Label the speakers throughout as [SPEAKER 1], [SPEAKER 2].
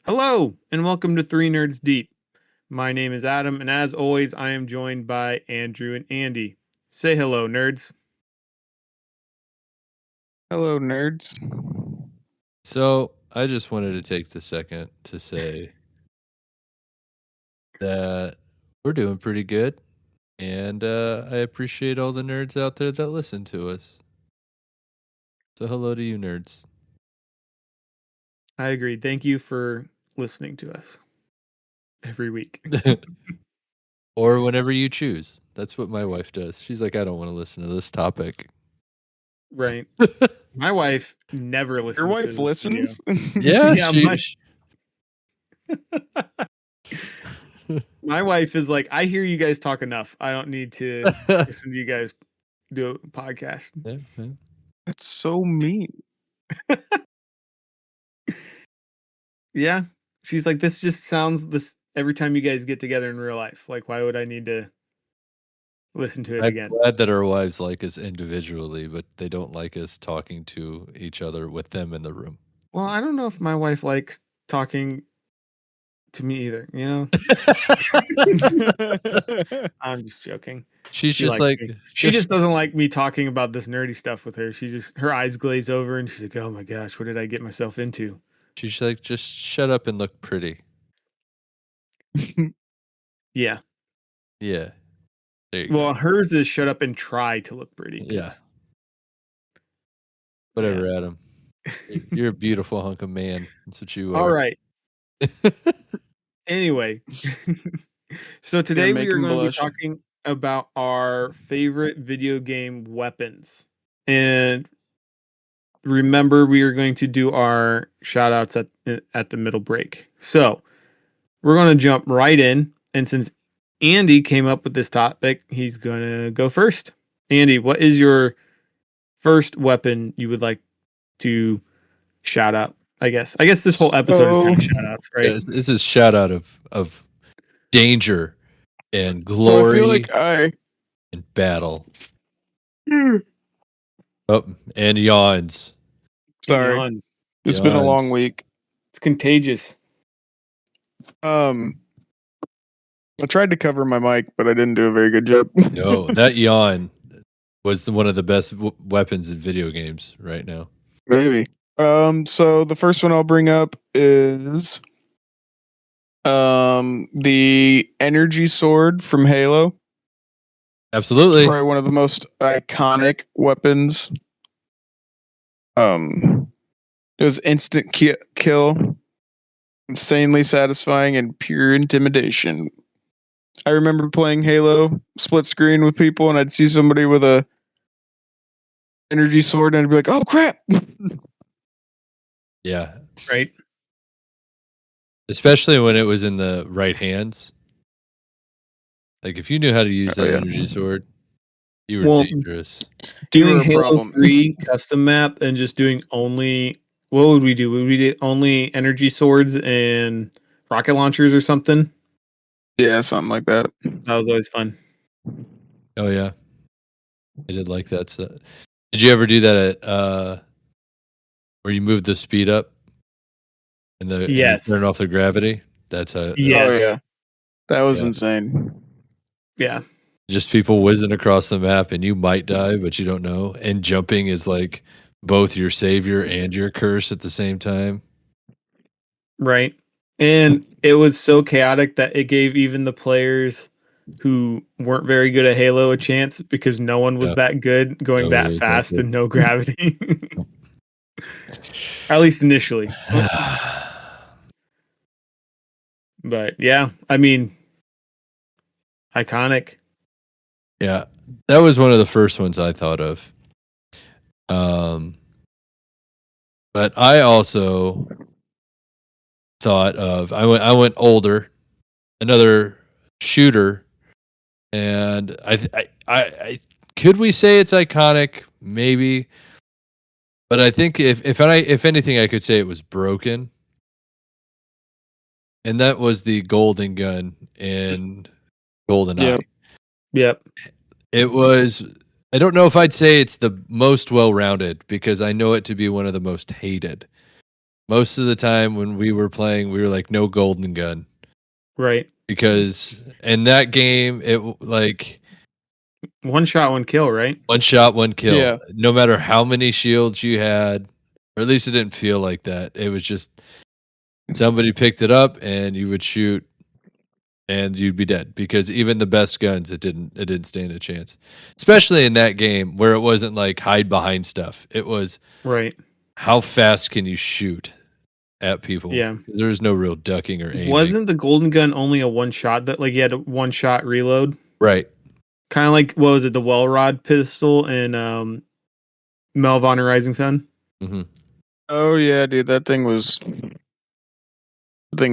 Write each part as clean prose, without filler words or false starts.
[SPEAKER 1] Hello, and welcome to Three Nerds Deep. My name is Adam, and as always, I am joined by Andrew and Andy. Say hello, nerds.
[SPEAKER 2] Hello, nerds.
[SPEAKER 3] So I just wanted to take the second to say that we're doing pretty good, and I appreciate all the nerds out there that listen to us. So hello to you, nerds.
[SPEAKER 1] I agree. Thank you for listening to us every week.
[SPEAKER 3] Or whenever you choose. That's what my wife does. She's like, I don't want to listen to this topic.
[SPEAKER 1] Right. My wife never listens.
[SPEAKER 2] Your
[SPEAKER 1] to
[SPEAKER 2] wife
[SPEAKER 1] this
[SPEAKER 2] listens?
[SPEAKER 3] Yeah,
[SPEAKER 1] Yeah, my wife is like, I hear you guys talk enough. I don't need to listen to you guys do a podcast.
[SPEAKER 3] Yeah.
[SPEAKER 2] That's so mean.
[SPEAKER 1] Yeah. She's like, this just sounds this every time you guys get together in real life. Like, why would I need to listen to it
[SPEAKER 3] I'm
[SPEAKER 1] again?
[SPEAKER 3] glad that our wives like us individually, but they don't like us talking to each other with them in the room.
[SPEAKER 1] Well, I don't know if my wife likes talking to me either, you know? I'm just joking.
[SPEAKER 3] She's
[SPEAKER 1] She
[SPEAKER 3] just
[SPEAKER 1] likes
[SPEAKER 3] like,
[SPEAKER 1] me. She just doesn't like me talking about this nerdy stuff with her. Her eyes glaze over and she's like, "Oh my gosh, what did I get myself into?"
[SPEAKER 3] she's like, just shut up and look pretty.
[SPEAKER 1] Yeah.
[SPEAKER 3] Yeah. There you
[SPEAKER 1] Well,
[SPEAKER 3] go.
[SPEAKER 1] hers is shut up and try to look pretty.
[SPEAKER 3] Yeah. Whatever, Adam. You're a beautiful hunk of man. That's what you are.
[SPEAKER 1] All right. Anyway, so today we
[SPEAKER 2] make
[SPEAKER 1] are
[SPEAKER 2] him
[SPEAKER 1] going to be
[SPEAKER 2] blush.
[SPEAKER 1] talking about our favorite video game weapons. And remember, we are going to do our shout outs at the middle break. So we're going to jump right in. And since Andy came up with this topic, he's going to go first. Andy, what is your first weapon you would like to shout out? I guess this whole episode is kind of shout outs, right?
[SPEAKER 3] Yeah, this is shout out of danger and glory
[SPEAKER 2] So I feel like
[SPEAKER 3] and battle. Oh, and yawns.
[SPEAKER 2] Sorry.
[SPEAKER 1] Yawns.
[SPEAKER 2] It's been a long
[SPEAKER 3] Yawns.
[SPEAKER 2] week.
[SPEAKER 1] It's contagious.
[SPEAKER 2] I tried to cover my mic, but I didn't do a very good job.
[SPEAKER 3] No, that yawn was one of the best weapons in video games right now.
[SPEAKER 2] Maybe. So the first one I'll bring up is the energy sword from Halo.
[SPEAKER 3] Absolutely.
[SPEAKER 2] Probably one of the most iconic weapons. It was instant kill, insanely satisfying, and pure intimidation. I remember playing Halo split screen with people, and I'd see somebody with a energy sword, and I'd be like, "Oh crap!"
[SPEAKER 3] Yeah.
[SPEAKER 1] Right.
[SPEAKER 3] Especially when it was in the right hands. Like if you knew how to use that energy sword, you were dangerous.
[SPEAKER 1] Doing Halo 3 custom map and just doing only, what would we do? Would we do only energy swords and rocket launchers or something?
[SPEAKER 2] Yeah, something like that.
[SPEAKER 1] That was always fun.
[SPEAKER 3] Oh yeah, I did like that. So, did you ever do that at where you move the speed up and and you turn off the gravity? That's how.
[SPEAKER 1] Yes.
[SPEAKER 2] Oh yeah, that was insane.
[SPEAKER 1] Yeah.
[SPEAKER 3] Just people whizzing across the map, and you might die, but you don't know. And jumping is like both your savior and your curse at the same time.
[SPEAKER 1] Right. And it was so chaotic that it gave even the players who weren't very good at Halo a chance because no one was that good going that fast and no gravity. At least initially. But yeah, I mean, iconic.
[SPEAKER 3] Yeah, that was one of the first ones I thought of. But I also thought of I went older, another shooter, and I could we say it's iconic? Maybe, but I think if anything, I could say it was broken, and that was the golden gun in GoldenEye.
[SPEAKER 1] Yep.
[SPEAKER 3] It was. I don't know if I'd say it's the most well-rounded because I know it to be one of the most hated. most of the time when we were playing, we were like, no golden gun.
[SPEAKER 1] Right.
[SPEAKER 3] Because in that game, it like
[SPEAKER 1] One shot, one kill, right?
[SPEAKER 3] one shot, one kill.
[SPEAKER 2] Yeah.
[SPEAKER 3] No matter how many shields you had, or at least it didn't feel like that. It was just somebody picked it up and you would shoot and you'd be dead because even the best guns it didn't stand a chance. Especially in that game where it wasn't like hide behind stuff. It was
[SPEAKER 1] Right.
[SPEAKER 3] how fast can you shoot at people?
[SPEAKER 1] Yeah.
[SPEAKER 3] There's no real ducking or aiming.
[SPEAKER 1] Wasn't the golden gun only a one shot that like you had a one shot reload?
[SPEAKER 3] Right.
[SPEAKER 1] Kind of like what was it, the well rod pistol in Medal of Honor Rising Sun?
[SPEAKER 3] Mm-hmm.
[SPEAKER 2] Oh yeah, dude, that thing was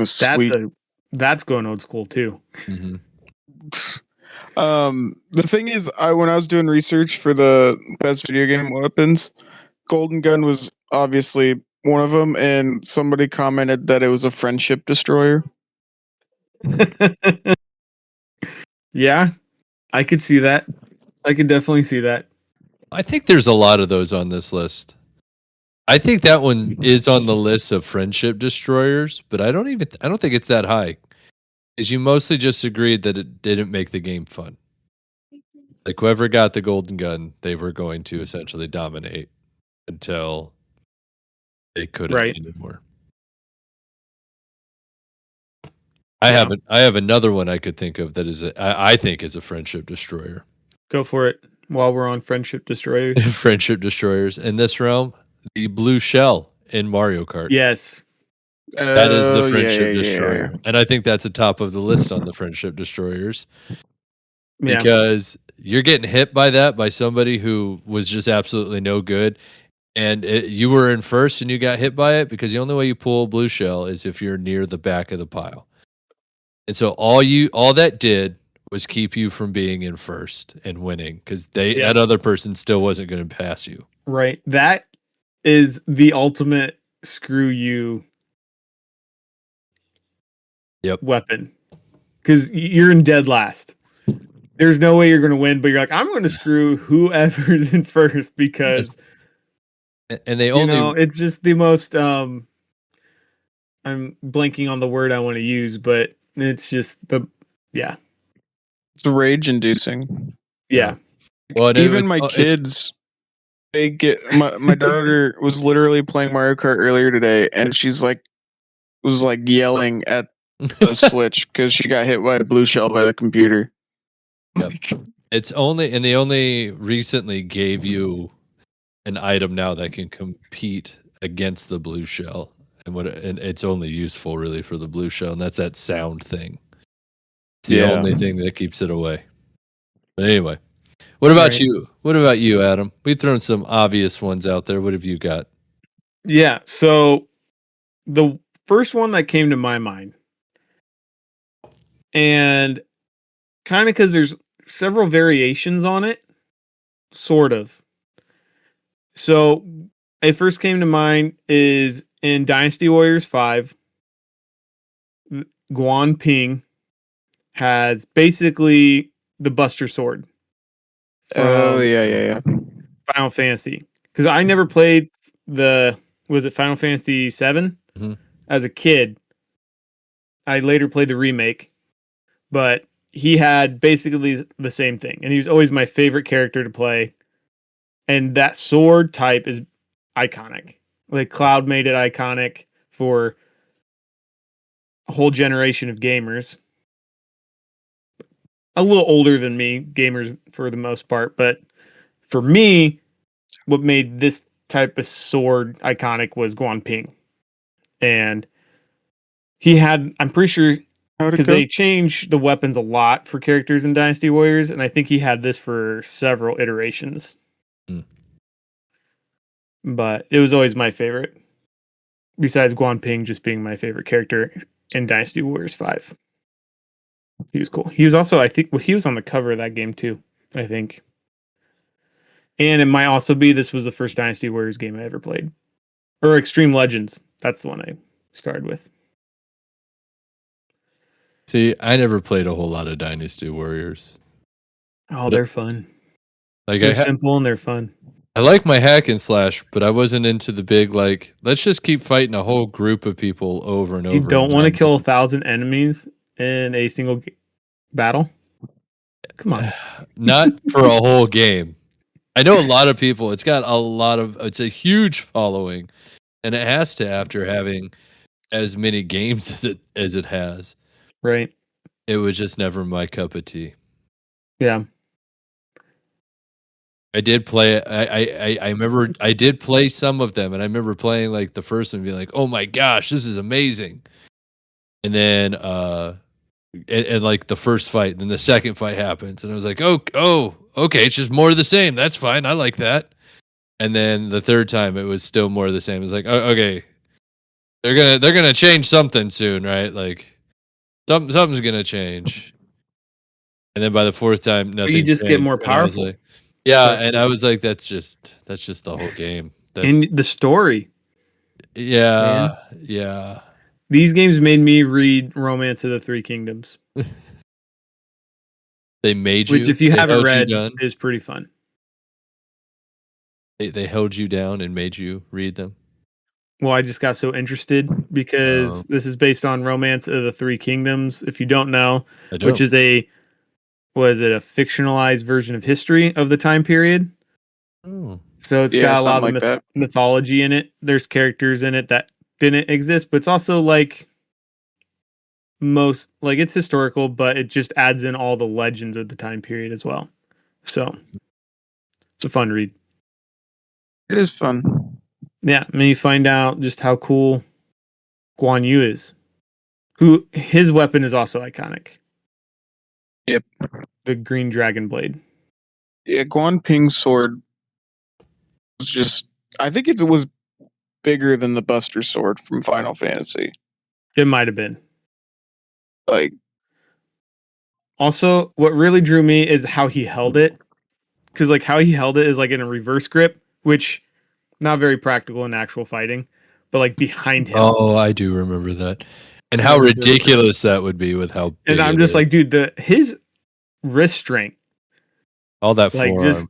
[SPEAKER 2] sweet.
[SPEAKER 1] That's going old school too.
[SPEAKER 3] Mm-hmm.
[SPEAKER 2] The thing is, when I was doing research for the best video game weapons, Golden Gun was obviously one of them, and somebody commented that it was a friendship destroyer.
[SPEAKER 1] Yeah, I could see that. I could definitely see that.
[SPEAKER 3] I think there's a lot of those on this list. I think that one is on the list of friendship destroyers, but I don't think it's that high. Because you mostly just agreed that it didn't make the game fun. Like whoever got the golden gun, they were going to essentially dominate until they couldn't anymore. I have another one I could think of that is I think is a friendship destroyer.
[SPEAKER 1] Go for it. While we're on friendship destroyers,
[SPEAKER 3] friendship destroyers in this realm, the blue shell in Mario Kart.
[SPEAKER 1] Yes,
[SPEAKER 3] that is the friendship destroyer, and I think that's the top of the list on the friendship destroyers. Because you're getting hit by that by somebody who was just absolutely no good, and you were in first and you got hit by it because the only way you pull a blue shell is if you're near the back of the pile. And so all that did was keep you from being in first and winning because that other person still wasn't going to pass you.
[SPEAKER 1] Right. That is the ultimate screw you weapon because you're in dead last. There's no way you're going to win, but you're like, I'm going to screw whoever's in first because,
[SPEAKER 3] and they only,
[SPEAKER 1] it's just the most. I'm blanking on the word I want to use, but it's just
[SPEAKER 2] it's rage inducing.
[SPEAKER 1] Yeah.
[SPEAKER 3] Well,
[SPEAKER 2] even my kids, they get my daughter was literally playing Mario Kart earlier today, and she's was yelling at the Switch because she got hit by a blue shell by the computer.
[SPEAKER 3] Yep. They only recently gave you an item now that can compete against the blue shell, and it's only useful really for the blue shell, and that's that sound thing. It's the only thing that keeps it away. But anyway, what about you? What about you, Adam? We've thrown some obvious ones out there. What have you got?
[SPEAKER 1] Yeah, so the first one that came to my mind, and kind of because there's several variations on it, sort of. So it first came to mind is in Dynasty Warriors 5, Guan Ping has basically the Buster Sword.
[SPEAKER 2] Yeah.
[SPEAKER 1] Final Fantasy. Because I never played was it Final Fantasy 7?
[SPEAKER 3] Mm-hmm.
[SPEAKER 1] As a kid. I later played the remake. But he had basically the same thing. And he was always my favorite character to play. And that sword type is iconic. Like Cloud made it iconic for a whole generation of gamers. A little older than me, gamers for the most part, but for me, what made this type of sword iconic was Guan Ping. And he had, I'm pretty sure, because they changed the weapons a lot for characters in Dynasty Warriors, and I think he had this for several iterations. But it was always my favorite. Besides Guan Ping just being my favorite character in Dynasty Warriors 5. He was cool. He was also, I think, he was on the cover of that game too, I think. And it might also be this was the first Dynasty Warriors game I ever played. Or Extreme Legends. That's the one I started with.
[SPEAKER 3] See, I never played a whole lot of Dynasty Warriors.
[SPEAKER 1] Oh, they're fun.
[SPEAKER 3] Like
[SPEAKER 1] they're simple and they're fun.
[SPEAKER 3] I like my hack and slash, but I wasn't into the big like. Let's just keep fighting a whole group of people over and
[SPEAKER 1] You
[SPEAKER 3] over.
[SPEAKER 1] don't want to
[SPEAKER 3] again.
[SPEAKER 1] kill 1,000 enemies in a single battle? Come on.
[SPEAKER 3] Not for a whole game. I know a lot of people. It's got a lot of. It's a huge following, and it has to after having as many games as it has.
[SPEAKER 1] Right.
[SPEAKER 3] It was just never my cup of tea.
[SPEAKER 1] Yeah.
[SPEAKER 3] I did play. I remember I did play some of them, and I remember playing like the first one, and being like, "Oh my gosh, this is amazing!" And then, and like the first fight, and then the second fight happens, and I was like, "Oh, okay, it's just more of the same. That's fine. I like that." And then the third time, it was still more of the same. It's like, oh, okay, they're gonna change something soon, right? Like something's gonna change. And then by the fourth time,
[SPEAKER 1] Or you
[SPEAKER 3] nothing
[SPEAKER 1] just get
[SPEAKER 3] changed,
[SPEAKER 1] more
[SPEAKER 3] and I was
[SPEAKER 1] powerful.
[SPEAKER 3] like, yeah,
[SPEAKER 1] But
[SPEAKER 3] and I was like, that's just the whole game. That's
[SPEAKER 1] in the story,
[SPEAKER 3] yeah,
[SPEAKER 1] man.
[SPEAKER 3] yeah.
[SPEAKER 1] These games made me read Romance of the Three Kingdoms,
[SPEAKER 3] They made
[SPEAKER 1] which
[SPEAKER 3] you.
[SPEAKER 1] if you
[SPEAKER 3] They
[SPEAKER 1] haven't
[SPEAKER 3] held you
[SPEAKER 1] read,
[SPEAKER 3] down.
[SPEAKER 1] is pretty fun.
[SPEAKER 3] They held you down and made you read them.
[SPEAKER 1] Well, I just got so interested because this is based on Romance of the Three Kingdoms, if you don't know,
[SPEAKER 3] I
[SPEAKER 1] which
[SPEAKER 3] don't.
[SPEAKER 1] is a fictionalized version of history of the time period.
[SPEAKER 3] Oh.
[SPEAKER 1] So it's
[SPEAKER 2] Yeah,
[SPEAKER 1] got a lot
[SPEAKER 2] something
[SPEAKER 1] of
[SPEAKER 2] like that.
[SPEAKER 1] mythology in it. There's characters in it that didn't exist, but it's also like it's historical, but it just adds in all the legends of the time period as well. So it's a fun read.
[SPEAKER 2] It is fun.
[SPEAKER 1] Yeah, and you find out just how cool Guan Yu is. Who his weapon is also iconic.
[SPEAKER 2] Yep.
[SPEAKER 1] The green dragon blade.
[SPEAKER 2] Yeah, Guan Ping's sword was just. I think it was bigger than the Buster sword from Final Fantasy.
[SPEAKER 1] It might have been.
[SPEAKER 2] Like,
[SPEAKER 1] Also, what really drew me is how he held it. Because like how he held it is like in a reverse grip, which not very practical in actual fighting, but like behind him.
[SPEAKER 3] Oh, I do remember that. And
[SPEAKER 1] in
[SPEAKER 3] how
[SPEAKER 1] a reverse grip.
[SPEAKER 3] ridiculous that would be with how
[SPEAKER 1] And
[SPEAKER 3] big
[SPEAKER 1] I'm
[SPEAKER 3] it
[SPEAKER 1] just
[SPEAKER 3] is.
[SPEAKER 1] like, dude, his wrist strength,
[SPEAKER 3] All that
[SPEAKER 1] like
[SPEAKER 3] forearm.
[SPEAKER 1] just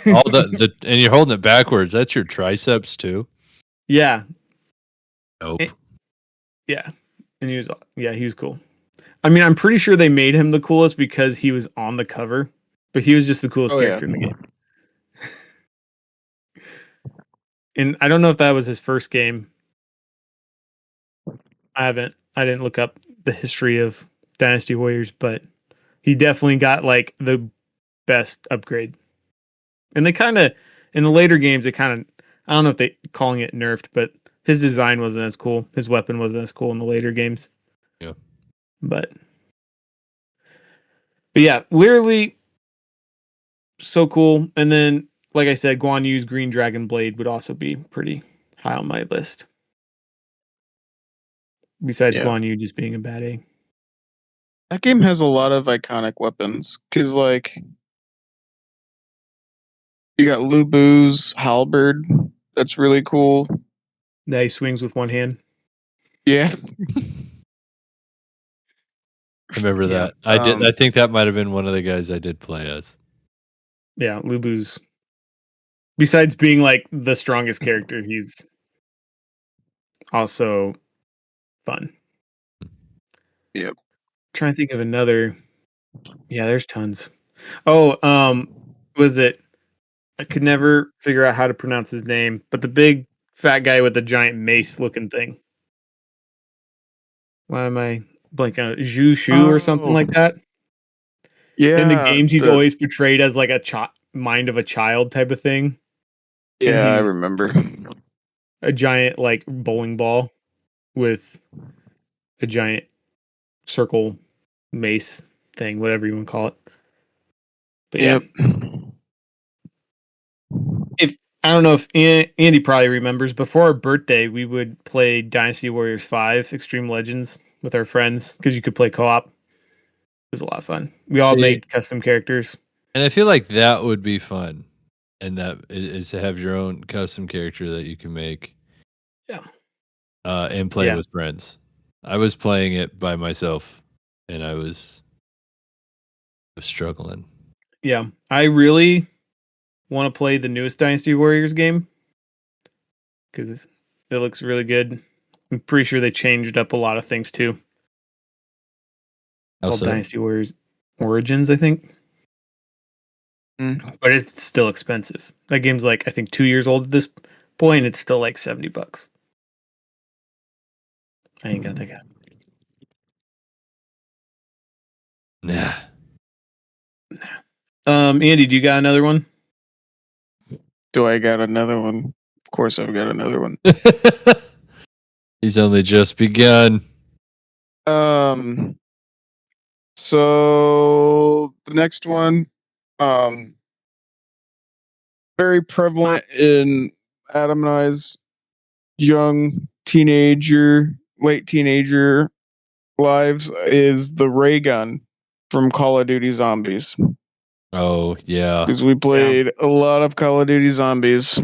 [SPEAKER 3] All the and you're holding it backwards. That's your triceps too.
[SPEAKER 1] yeah,
[SPEAKER 3] Nope.
[SPEAKER 1] yeah, and he was cool. I mean, I'm pretty sure they made him the coolest because he was on the cover, but he was just the coolest character in the game. And I don't know if that was his first game. I didn't look up the history of Dynasty Warriors, but he definitely got like the best upgrade. And they kind of in the later games, I don't know if they calling it nerfed, but his design wasn't as cool. His weapon wasn't as cool in the later games.
[SPEAKER 3] Yeah.
[SPEAKER 1] But yeah, literally so cool. And then, like I said, Guan Yu's Green Dragon Blade would also be pretty high on my list. Besides
[SPEAKER 2] yeah.
[SPEAKER 1] Guan Yu just being a bad egg.
[SPEAKER 2] That game has a lot of iconic weapons. Because, like, you got Lu Bu's halberd. That's really cool.
[SPEAKER 1] That he swings with one hand.
[SPEAKER 2] Yeah.
[SPEAKER 3] I remember
[SPEAKER 1] Yeah.
[SPEAKER 3] that. I think that might have been one of the guys I did play as.
[SPEAKER 1] Yeah, Lu Bu's. Besides being like the strongest character, he's also fun.
[SPEAKER 2] Yep.
[SPEAKER 1] Trying to think of another. Yeah, there's tons. Oh, was it? I could never figure out how to pronounce his name, but the big fat guy with the giant mace looking thing. Why am I blanking on it? Zhu Shu or something like that?
[SPEAKER 2] Yeah.
[SPEAKER 1] In the games, he's always portrayed as like a mind of a child type of thing.
[SPEAKER 2] Yeah, I
[SPEAKER 1] he's
[SPEAKER 2] remember.
[SPEAKER 1] a giant like bowling ball with a giant circle mace thing, whatever you want to call it. But yeah, if I don't know if Andy probably remembers, before our birthday, we would play Dynasty Warriors 5 Extreme Legends with our friends because you could play co-op. It was a lot of fun. We all made custom characters.
[SPEAKER 3] And I feel like that would be fun. And that is to have your own custom character that you can make.
[SPEAKER 1] Yeah.
[SPEAKER 3] And play with friends. I was playing it by myself and I was struggling.
[SPEAKER 1] Yeah. I really want to play the newest Dynasty Warriors game because it looks really good. I'm pretty sure they changed up a lot of things too. Called Dynasty Warriors Origins, I think. But it's still expensive. That game's like, I think 2 years old at this point. It's still like $70. I ain't got that guy.
[SPEAKER 3] Nah.
[SPEAKER 1] Andy, do you got another one?
[SPEAKER 2] Do I got another one? Of course I've got another one.
[SPEAKER 3] He's only just begun.
[SPEAKER 2] So the next one, very prevalent in Adam and I's young teenager, late teenager lives is the ray gun from Call of Duty Zombies.
[SPEAKER 3] Oh, yeah.
[SPEAKER 2] Because we played a lot of Call of Duty Zombies.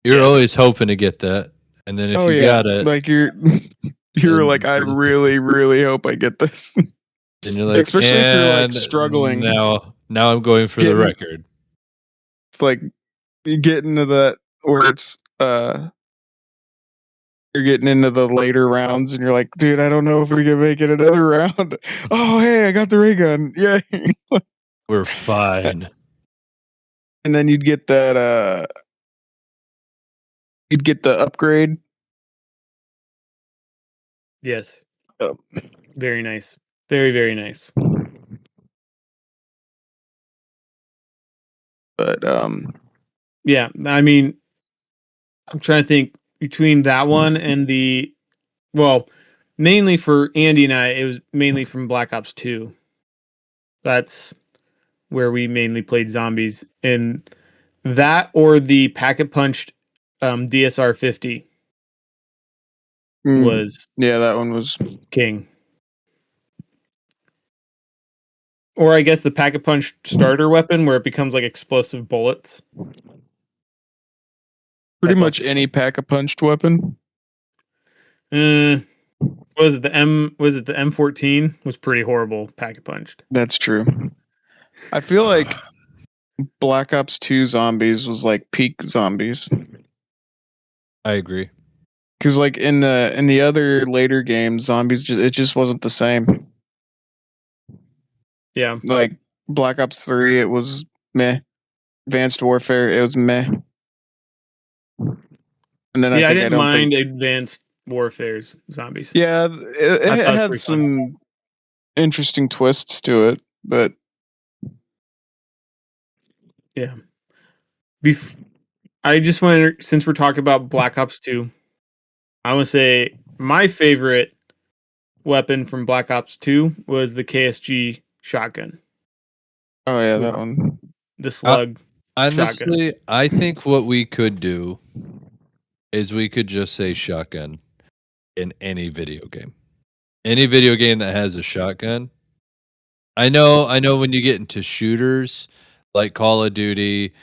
[SPEAKER 3] You're always hoping to get that. And then if you got it,
[SPEAKER 2] like you're like, I really, really hope I get this.
[SPEAKER 3] And you're like,
[SPEAKER 2] especially if you're like struggling.
[SPEAKER 3] Now I'm going for the record.
[SPEAKER 2] It's like you get into that where it's you're getting into the later rounds and you're like, dude, I don't know if we can make it another round. Oh, hey, I got the ray gun. Yay.
[SPEAKER 3] We're fine.
[SPEAKER 2] And then you'd get that you'd get the upgrade.
[SPEAKER 1] Yes. Very nice. Very, very nice.
[SPEAKER 2] But
[SPEAKER 1] yeah, I mean, I'm trying to think between that one and mainly for Andy and I, it was mainly from Black Ops 2. That's where we mainly played zombies. And that or the Packet Punched DSR 50 was
[SPEAKER 2] that one was
[SPEAKER 1] king. Or I guess the Packet Punch starter weapon where it becomes like explosive bullets.
[SPEAKER 2] Pretty much any Pack-a-Punched weapon.
[SPEAKER 1] Was it the M14? Was pretty horrible Pack-a-Punched.
[SPEAKER 2] That's true. I feel like Black Ops 2 Zombies was like peak Zombies.
[SPEAKER 3] I agree.
[SPEAKER 2] Because like in the other later games, Zombies it just wasn't the same.
[SPEAKER 1] Yeah.
[SPEAKER 2] Like Black Ops 3, it was meh. Advanced Warfare, it was meh. And then
[SPEAKER 1] I didn't mind Advanced Warfare's Zombies.
[SPEAKER 2] Yeah, it had some interesting twists to it, but
[SPEAKER 1] yeah. I just want to, since we're talking about Black Ops 2, I want to say my favorite weapon from Black Ops 2 was the KSG shotgun.
[SPEAKER 2] Oh yeah, that one.
[SPEAKER 1] The slug.
[SPEAKER 3] Honestly,
[SPEAKER 1] shotgun.
[SPEAKER 3] I think what we could do is we could just say shotgun in any video game. Any video game that has a shotgun. I know when you get into shooters like Call of Duty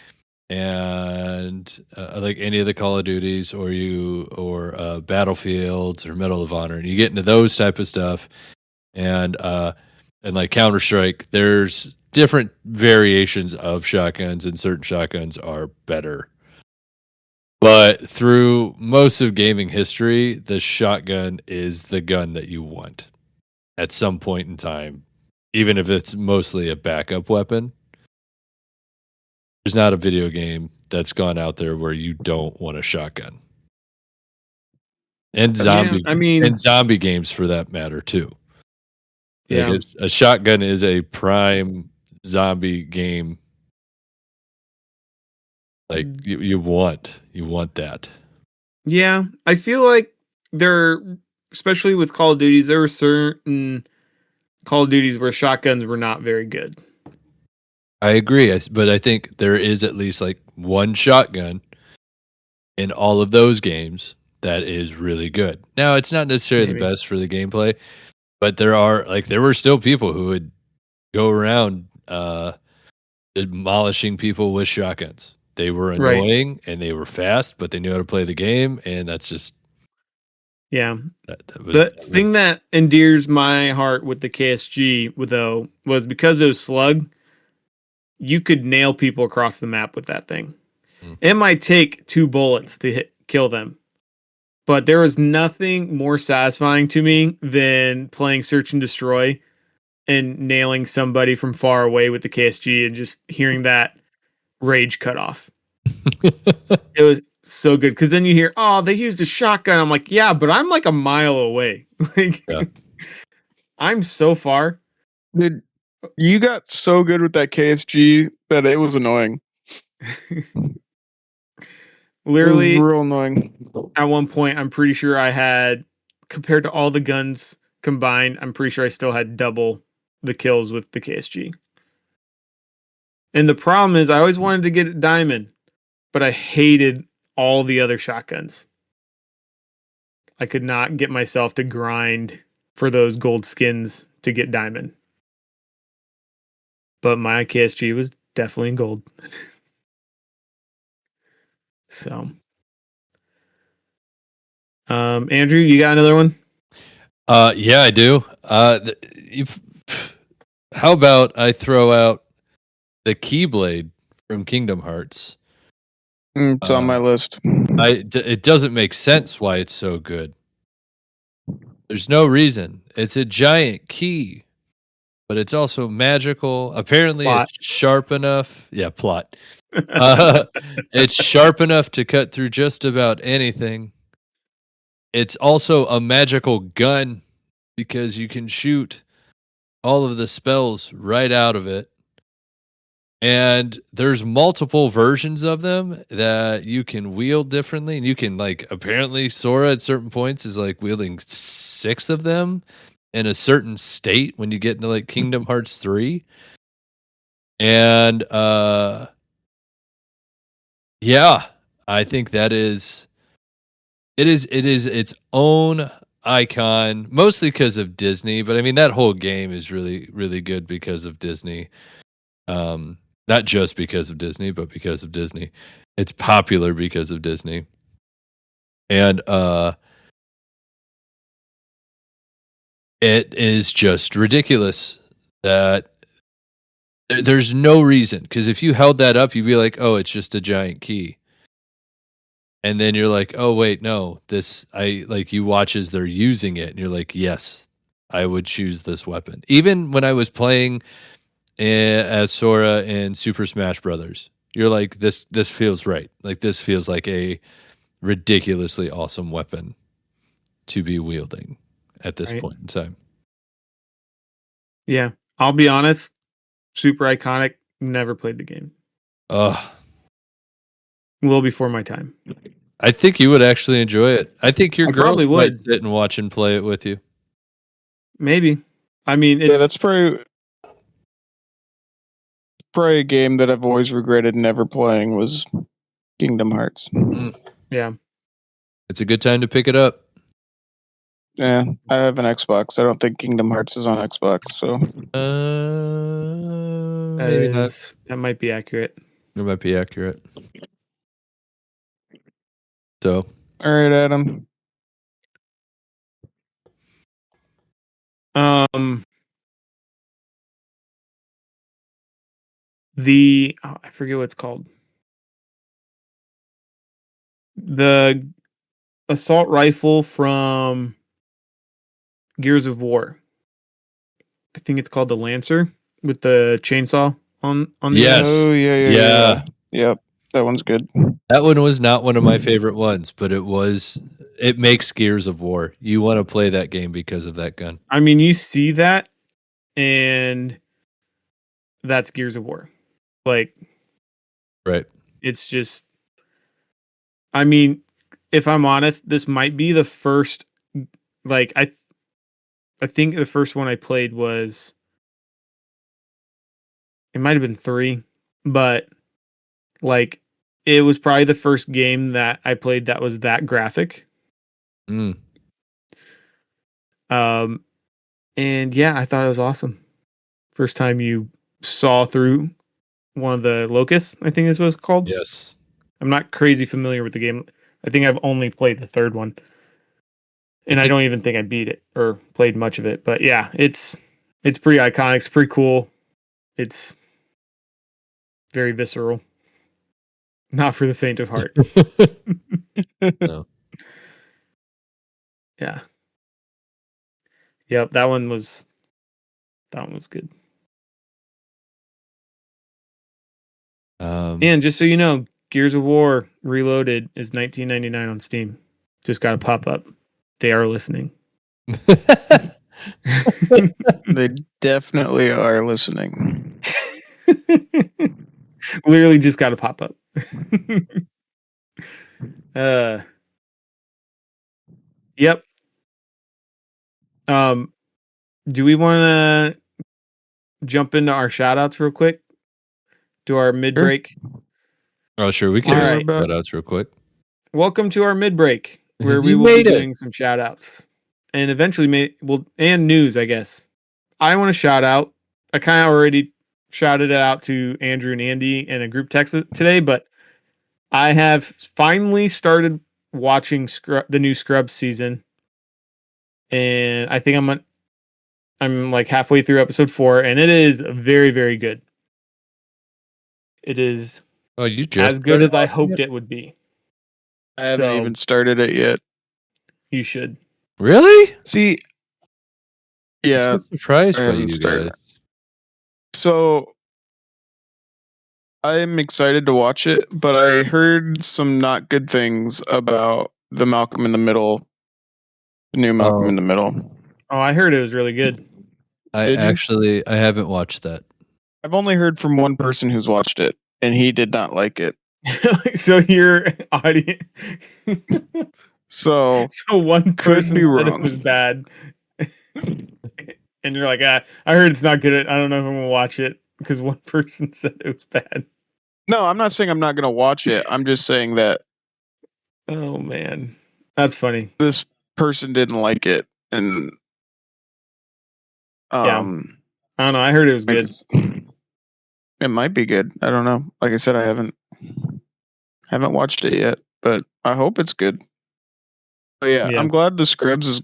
[SPEAKER 3] and like any of the Call of Duties or Battlefields or Medal of Honor, and you get into those type of stuff and like Counter-Strike, there's different variations of shotguns, and certain shotguns are better. But through most of gaming history, the shotgun is the gun that you want at some point in time, even if it's mostly a backup weapon. There's not a video game that's gone out there where you don't want a shotgun. And zombie games for that matter too.
[SPEAKER 1] Yeah.
[SPEAKER 3] Like a shotgun is a prime zombie game. Like you want that.
[SPEAKER 1] Yeah, I feel like especially with Call of Duties, there were certain Call of Duties where shotguns were not very good.
[SPEAKER 3] I agree, but I think there is at least like one shotgun in all of those games that is really good. Now, it's not necessarily the best for the gameplay, but there were still people who would go around demolishing people with shotguns. They were annoying and they were fast, but they knew how to play the game, and that's just
[SPEAKER 1] the thing that endears my heart with the KSG though was because it was slug. you could nail people across the map with that thing.
[SPEAKER 3] Mm.
[SPEAKER 1] It might take 2 bullets to kill them, but there was nothing more satisfying to me than playing Search and Destroy and nailing somebody from far away with the KSG and just hearing that rage cut off. It was so good because then you hear, "Oh, they used a shotgun." I'm like, "Yeah, but I'm like a mile away. Like,
[SPEAKER 3] Yeah.
[SPEAKER 1] I'm so far."
[SPEAKER 2] Dude, you got so good with that KSG that it was annoying. It was
[SPEAKER 1] Literally,
[SPEAKER 2] real annoying.
[SPEAKER 1] at one point, I'm pretty sure I had, compared to all the guns combined, I'm pretty sure I still had double the kills with the KSG. And the problem is, I always wanted to get diamond, but I hated all the other shotguns. I could not get myself to grind for those gold skins to get diamond. But my KSG was definitely in gold. So, Andrew, you got another one?
[SPEAKER 3] Yeah, I do. How about I throw out the Keyblade from Kingdom Hearts?
[SPEAKER 2] It's on my list.
[SPEAKER 3] It doesn't make sense why it's so good. There's no reason. It's a giant key, but it's also magical. Apparently,
[SPEAKER 1] Plot.
[SPEAKER 3] it's sharp enough. Yeah, plot. It's sharp enough to cut through just about anything. It's also a magical gun because you can shoot all of the spells right out of it. And there's multiple versions of them that you can wield differently. And you can, like, apparently Sora at certain points is like wielding 6 of them in a certain state when you get into like Kingdom Hearts 3. And yeah, I think that is it is its own icon, mostly because of Disney, but I mean that whole game is really, really good because of Disney. Not just because of Disney, but because of Disney. It's popular because of Disney. And it is just ridiculous that there's no reason, because if you held that up, you'd be like, "Oh, it's just a giant key." And then you're like, "Oh, wait, no. This I like." You watch as they're using it and you're like, "Yes, I would choose this weapon." Even when I was playing as Sora in Super Smash Brothers, you're like, this feels right. Like, this feels like a ridiculously awesome weapon to be wielding at this
[SPEAKER 1] Right.
[SPEAKER 3] point in time.
[SPEAKER 1] Yeah, I'll be honest. Super iconic. Never played the game.
[SPEAKER 3] Ugh.
[SPEAKER 1] A little before my time.
[SPEAKER 3] I think you would actually enjoy it. I think your
[SPEAKER 1] I
[SPEAKER 3] girls
[SPEAKER 1] probably
[SPEAKER 3] might
[SPEAKER 1] would.
[SPEAKER 3] sit and watch and play it with you.
[SPEAKER 1] Maybe. I mean,
[SPEAKER 2] Yeah, that's probably a game that I've always regretted never playing was Kingdom Hearts.
[SPEAKER 1] Yeah.
[SPEAKER 3] It's a good time to pick it up.
[SPEAKER 2] Yeah, I have an Xbox. I don't think Kingdom Hearts is on Xbox, so
[SPEAKER 3] Maybe not.
[SPEAKER 1] That might be accurate.
[SPEAKER 3] It might be accurate. So,
[SPEAKER 2] all right, Adam.
[SPEAKER 1] I forget what it's called. The assault rifle from Gears of War. I think it's called the Lancer with the chainsaw on the
[SPEAKER 3] yes.
[SPEAKER 2] Oh yeah. Yep, that one's good.
[SPEAKER 3] That one was not one of my favorite ones, but it makes Gears of War. You want to play that game because of that gun.
[SPEAKER 1] I mean, you see that, and that's Gears of War. Like,
[SPEAKER 3] Right.
[SPEAKER 1] it's just, I mean, if I'm honest, this might be the first, like, I think the first one I played was, it might have been 3, but like, it was probably the first game that I played that was that graphic.
[SPEAKER 3] Mm.
[SPEAKER 1] And yeah, I thought it was awesome. First time you saw through one of the locusts, I think is what it's called.
[SPEAKER 3] Yes.
[SPEAKER 1] I'm not crazy familiar with the game. I think I've only played the third one. And I don't even think I beat it or played much of it. But yeah, it's pretty iconic. It's pretty cool. It's very visceral. Not for the faint of heart.
[SPEAKER 3] No.
[SPEAKER 1] Yeah. Yep, that one was good. And just so you know, Gears of War Reloaded is $19.99 on Steam. Just got to pop up. They are listening.
[SPEAKER 2] They definitely are listening.
[SPEAKER 1] Literally just got to pop up. Yep. Do we want to jump into our shout outs real quick? Do our mid break?
[SPEAKER 3] Oh, sure. We can
[SPEAKER 1] All
[SPEAKER 3] do
[SPEAKER 1] right.
[SPEAKER 3] some shout outs real quick.
[SPEAKER 1] Welcome to our mid break, where we
[SPEAKER 3] You
[SPEAKER 1] will be
[SPEAKER 3] made it.
[SPEAKER 1] doing some shout outs and eventually and news, I guess. I want to shout out. I kind of already shouted it out to Andrew and Andy in a group text today, but I have finally started watching the new Scrubs season, and I think I'm like halfway through episode 4, and it is very, very good. It is
[SPEAKER 3] You just
[SPEAKER 1] as good
[SPEAKER 3] started
[SPEAKER 1] as I
[SPEAKER 3] watching
[SPEAKER 1] hoped
[SPEAKER 3] it?
[SPEAKER 1] it would be.
[SPEAKER 2] I haven't
[SPEAKER 1] So-
[SPEAKER 2] even started it yet.
[SPEAKER 1] You should.
[SPEAKER 3] Really?
[SPEAKER 2] See, yeah,
[SPEAKER 3] I'm so surprised
[SPEAKER 2] I
[SPEAKER 3] by
[SPEAKER 2] haven't
[SPEAKER 3] you
[SPEAKER 2] started.
[SPEAKER 3] guys.
[SPEAKER 2] So I'm excited to watch it, but I heard some not good things about the Malcolm in the Middle, the new Malcolm in the Middle.
[SPEAKER 1] Oh, I heard it was really good.
[SPEAKER 3] I
[SPEAKER 2] Did you?
[SPEAKER 3] actually I haven't watched that.
[SPEAKER 2] I've only heard from one person who's watched it, and he did not like it.
[SPEAKER 1] So your audience.
[SPEAKER 2] So
[SPEAKER 1] So one
[SPEAKER 2] Could
[SPEAKER 1] person
[SPEAKER 2] be
[SPEAKER 1] said
[SPEAKER 2] wrong.
[SPEAKER 1] it was bad, and you're like, I heard it's not good. I don't know if I'm gonna watch it because one person said it was bad.
[SPEAKER 2] no, I'm not saying I'm not going to watch it. I'm just saying that
[SPEAKER 1] Oh man, that's funny.
[SPEAKER 2] this person didn't like it, and
[SPEAKER 1] Yeah. I don't know. I heard it was good.
[SPEAKER 2] It might be good. I don't know. Like I said, I haven't watched it yet, but I hope it's good. But yeah,
[SPEAKER 1] Yeah.
[SPEAKER 2] I'm glad new Scrubs is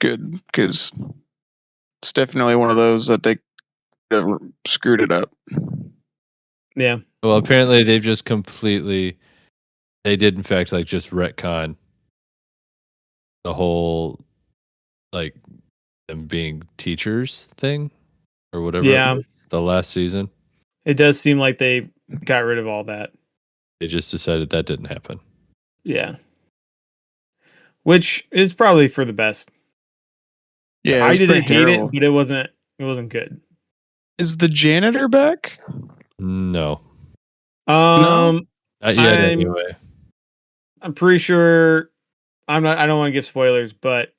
[SPEAKER 2] good because it's definitely one of those that they screwed it up.
[SPEAKER 1] Yeah.
[SPEAKER 3] Well, apparently they've just they did in fact like just retcon the whole like them being teachers thing or whatever.
[SPEAKER 1] Yeah.
[SPEAKER 3] It was, the last season.
[SPEAKER 1] It does seem like they got rid of all that.
[SPEAKER 3] They just decided that didn't happen.
[SPEAKER 1] Yeah. Which is probably for the best.
[SPEAKER 2] Yeah,
[SPEAKER 1] I didn't hate
[SPEAKER 2] terrible.
[SPEAKER 1] it, but it wasn't good.
[SPEAKER 2] Is the janitor back?
[SPEAKER 3] No.
[SPEAKER 1] No?
[SPEAKER 3] Not yet anyway.
[SPEAKER 1] I'm pretty sure I don't want to give spoilers, but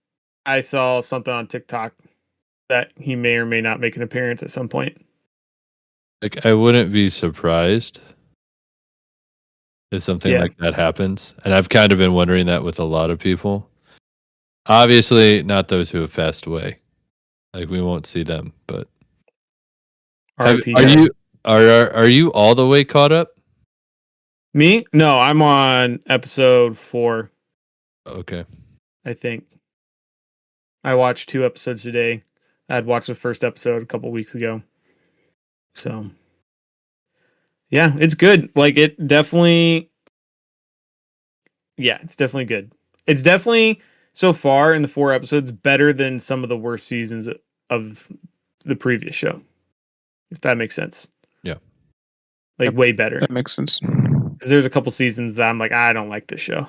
[SPEAKER 1] I saw something on TikTok that he may or may not make an appearance at some point.
[SPEAKER 3] Like I wouldn't be surprised if something like that happens. And I've kind of been wondering that with a lot of people. Obviously not those who have passed away. Like we won't see them, but are you all the way caught up?
[SPEAKER 1] Me? No, I'm on episode 4.
[SPEAKER 3] Okay.
[SPEAKER 1] I think. I watched 2 episodes today. I had watched the first episode a couple weeks ago. So, yeah, it's good. Like it definitely it's definitely good. It's definitely so far in the 4 episodes better than some of the worst seasons of the previous show. If that makes sense.
[SPEAKER 3] Yeah.
[SPEAKER 1] Like way better.
[SPEAKER 2] That makes sense.
[SPEAKER 1] Because there's a couple seasons that I'm like, I don't like this show.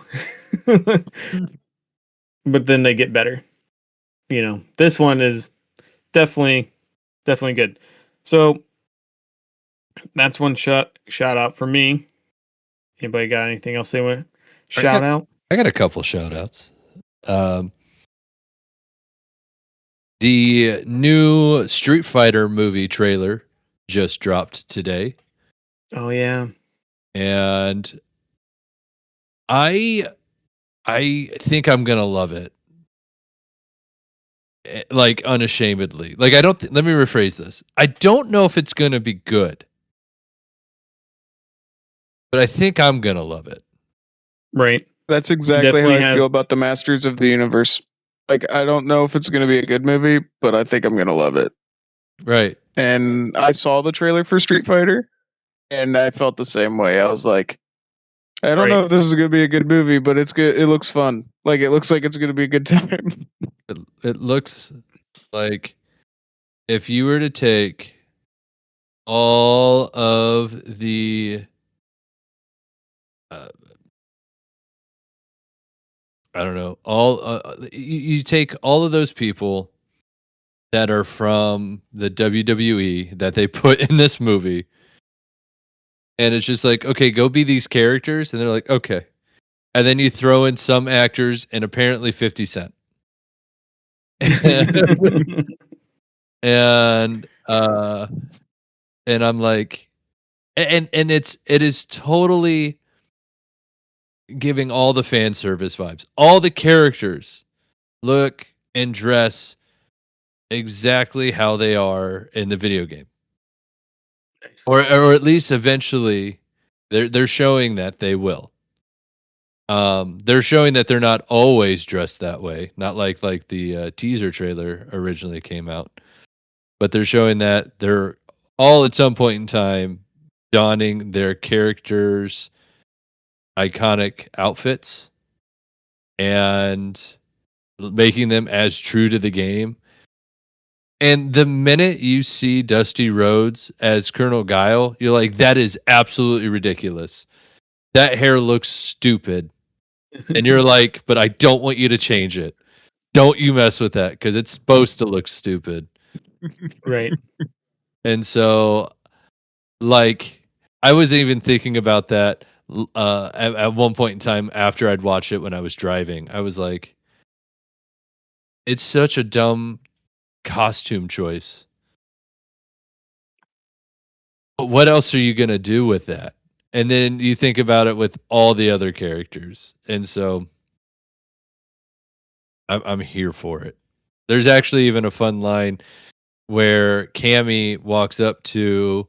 [SPEAKER 1] But then they get better. You know, this one is definitely good. So that's one shout out for me. Anybody got anything else they want to shout out?
[SPEAKER 3] I got a couple shout outs. The new Street Fighter movie trailer just dropped today.
[SPEAKER 1] Oh yeah.
[SPEAKER 3] And I think I'm going to love it. Like unashamedly. Like let me rephrase this. I don't know if it's going to be good. But I think I'm going to love it.
[SPEAKER 1] Right.
[SPEAKER 2] That's exactly how I feel about the Masters of the Universe. Like I don't know if it's going to be a good movie, but I think I'm going to love it.
[SPEAKER 3] Right.
[SPEAKER 2] and I saw the trailer for Street Fighter, and I felt the same way. I was like, I don't know if this is going to be a good movie, but it's good. It looks fun. Like it looks like it's going to be a good time.
[SPEAKER 3] It looks like if you were to take all of the I don't know, you take all of those people that are from the WWE that they put in this movie, and it's just like, okay, go be these characters, and they're like, okay, and then you throw in some actors and apparently 50 Cent. and I'm like, and it is totally giving all the fan service vibes. All the characters look and dress exactly how they are in the video game, or at least eventually, they're showing that they will. They're showing that they're not always dressed that way, not like the teaser trailer originally came out, but they're showing that they're all at some point in time donning their characters' iconic outfits and making them as true to the game. And the minute you see Dusty Rhodes as Colonel Guile, you're like, that is absolutely ridiculous. That hair looks stupid. And you're like, but I don't want you to change it. Don't you mess with that because it's supposed to look stupid.
[SPEAKER 1] Right.
[SPEAKER 3] And so, like, I was even thinking about that at one point in time after I'd watched it when I was driving. I was like, it's such a dumb costume choice. But what else are you going to do with that? And then you think about it with all the other characters. And so I'm here for it. There's actually even a fun line where Cammy walks up to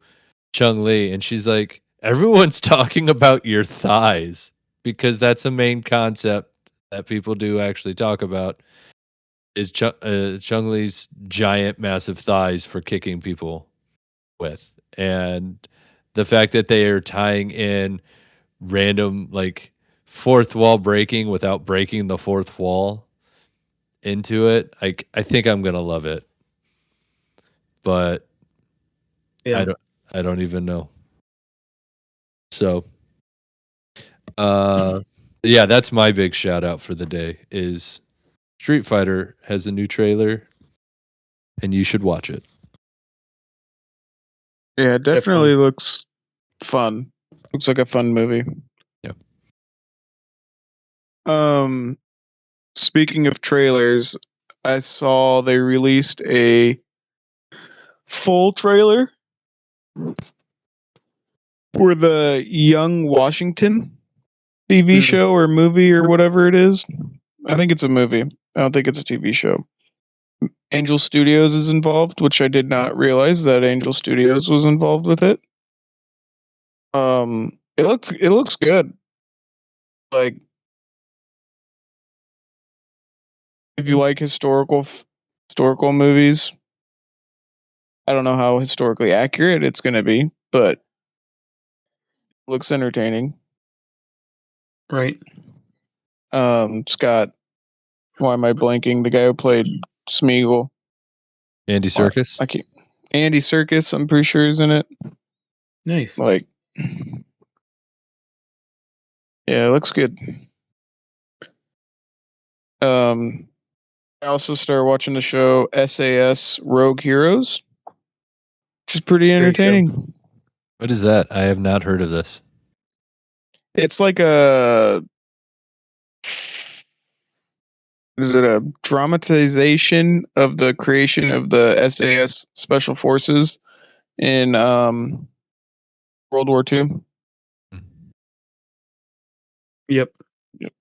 [SPEAKER 3] Chung Li and she's like, everyone's talking about your thighs because that's a main concept that people do actually talk about is Chung Li's giant, massive thighs for kicking people with. And the fact that they are tying in random, like, fourth wall breaking without breaking the fourth wall into it, I think I'm gonna love it. But
[SPEAKER 1] Yeah.
[SPEAKER 3] I don't even know. So yeah, that's my big shout out for the day is Street Fighter has a new trailer and you should watch it.
[SPEAKER 2] Yeah, it definitely looks fun. Looks like a fun movie.
[SPEAKER 3] Yep.
[SPEAKER 2] Speaking of trailers, I saw they released a full trailer for the Young Washington TV show or movie or whatever it is. I think it's a movie. I don't think it's a TV show. Angel Studios is involved, which I did not realize that Angel Studios was involved with it. It looks good. Like, if you like historical movies, I don't know how historically accurate it's going to be, but it looks entertaining.
[SPEAKER 1] Right.
[SPEAKER 2] Scott, why am I blanking? The guy who played Smeagol.
[SPEAKER 3] Andy Serkis?
[SPEAKER 2] I can't. Andy Serkis, I'm pretty sure is in it.
[SPEAKER 1] Nice.
[SPEAKER 2] Like, yeah, it looks good. I also started watching the show SAS Rogue Heroes, which is pretty entertaining.
[SPEAKER 3] What is that? I have not heard of this.
[SPEAKER 2] It's like a dramatization of the creation of the SAS Special Forces in World War II?
[SPEAKER 1] Yep.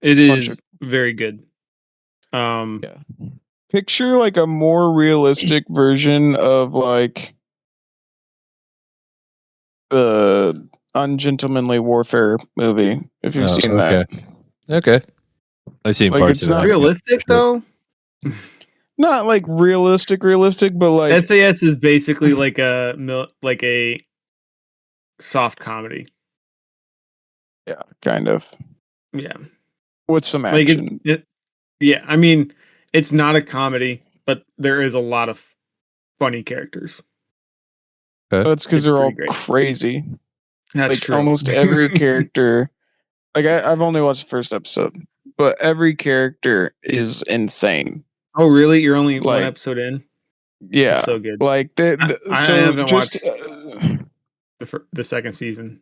[SPEAKER 1] It is very good.
[SPEAKER 2] Yeah. Picture like a more realistic version of like the Ungentlemanly Warfare movie, if you've seen that.
[SPEAKER 3] Okay. I've seen
[SPEAKER 2] Like,
[SPEAKER 3] parts
[SPEAKER 2] it's
[SPEAKER 3] of
[SPEAKER 2] not
[SPEAKER 3] that.
[SPEAKER 1] Realistic though.
[SPEAKER 2] not like realistic, but like
[SPEAKER 1] SAS is basically like a soft comedy.
[SPEAKER 2] yeah, kind of
[SPEAKER 1] Yeah,
[SPEAKER 2] with some
[SPEAKER 1] like
[SPEAKER 2] action.
[SPEAKER 1] yeah. I mean, it's not a comedy, but there is a lot of funny characters.
[SPEAKER 3] Okay.
[SPEAKER 2] That's because
[SPEAKER 1] It's
[SPEAKER 2] they're
[SPEAKER 1] pretty
[SPEAKER 2] all
[SPEAKER 1] great.
[SPEAKER 2] crazy.
[SPEAKER 1] That's
[SPEAKER 2] Like
[SPEAKER 1] true.
[SPEAKER 2] almost every character. Like I've only watched the first episode, but every character is insane.
[SPEAKER 1] Oh, really? You're only one
[SPEAKER 2] Like
[SPEAKER 1] episode in? It's
[SPEAKER 2] yeah,
[SPEAKER 1] so good.
[SPEAKER 2] like
[SPEAKER 1] I
[SPEAKER 2] so
[SPEAKER 1] haven't
[SPEAKER 2] just
[SPEAKER 1] watched the second season.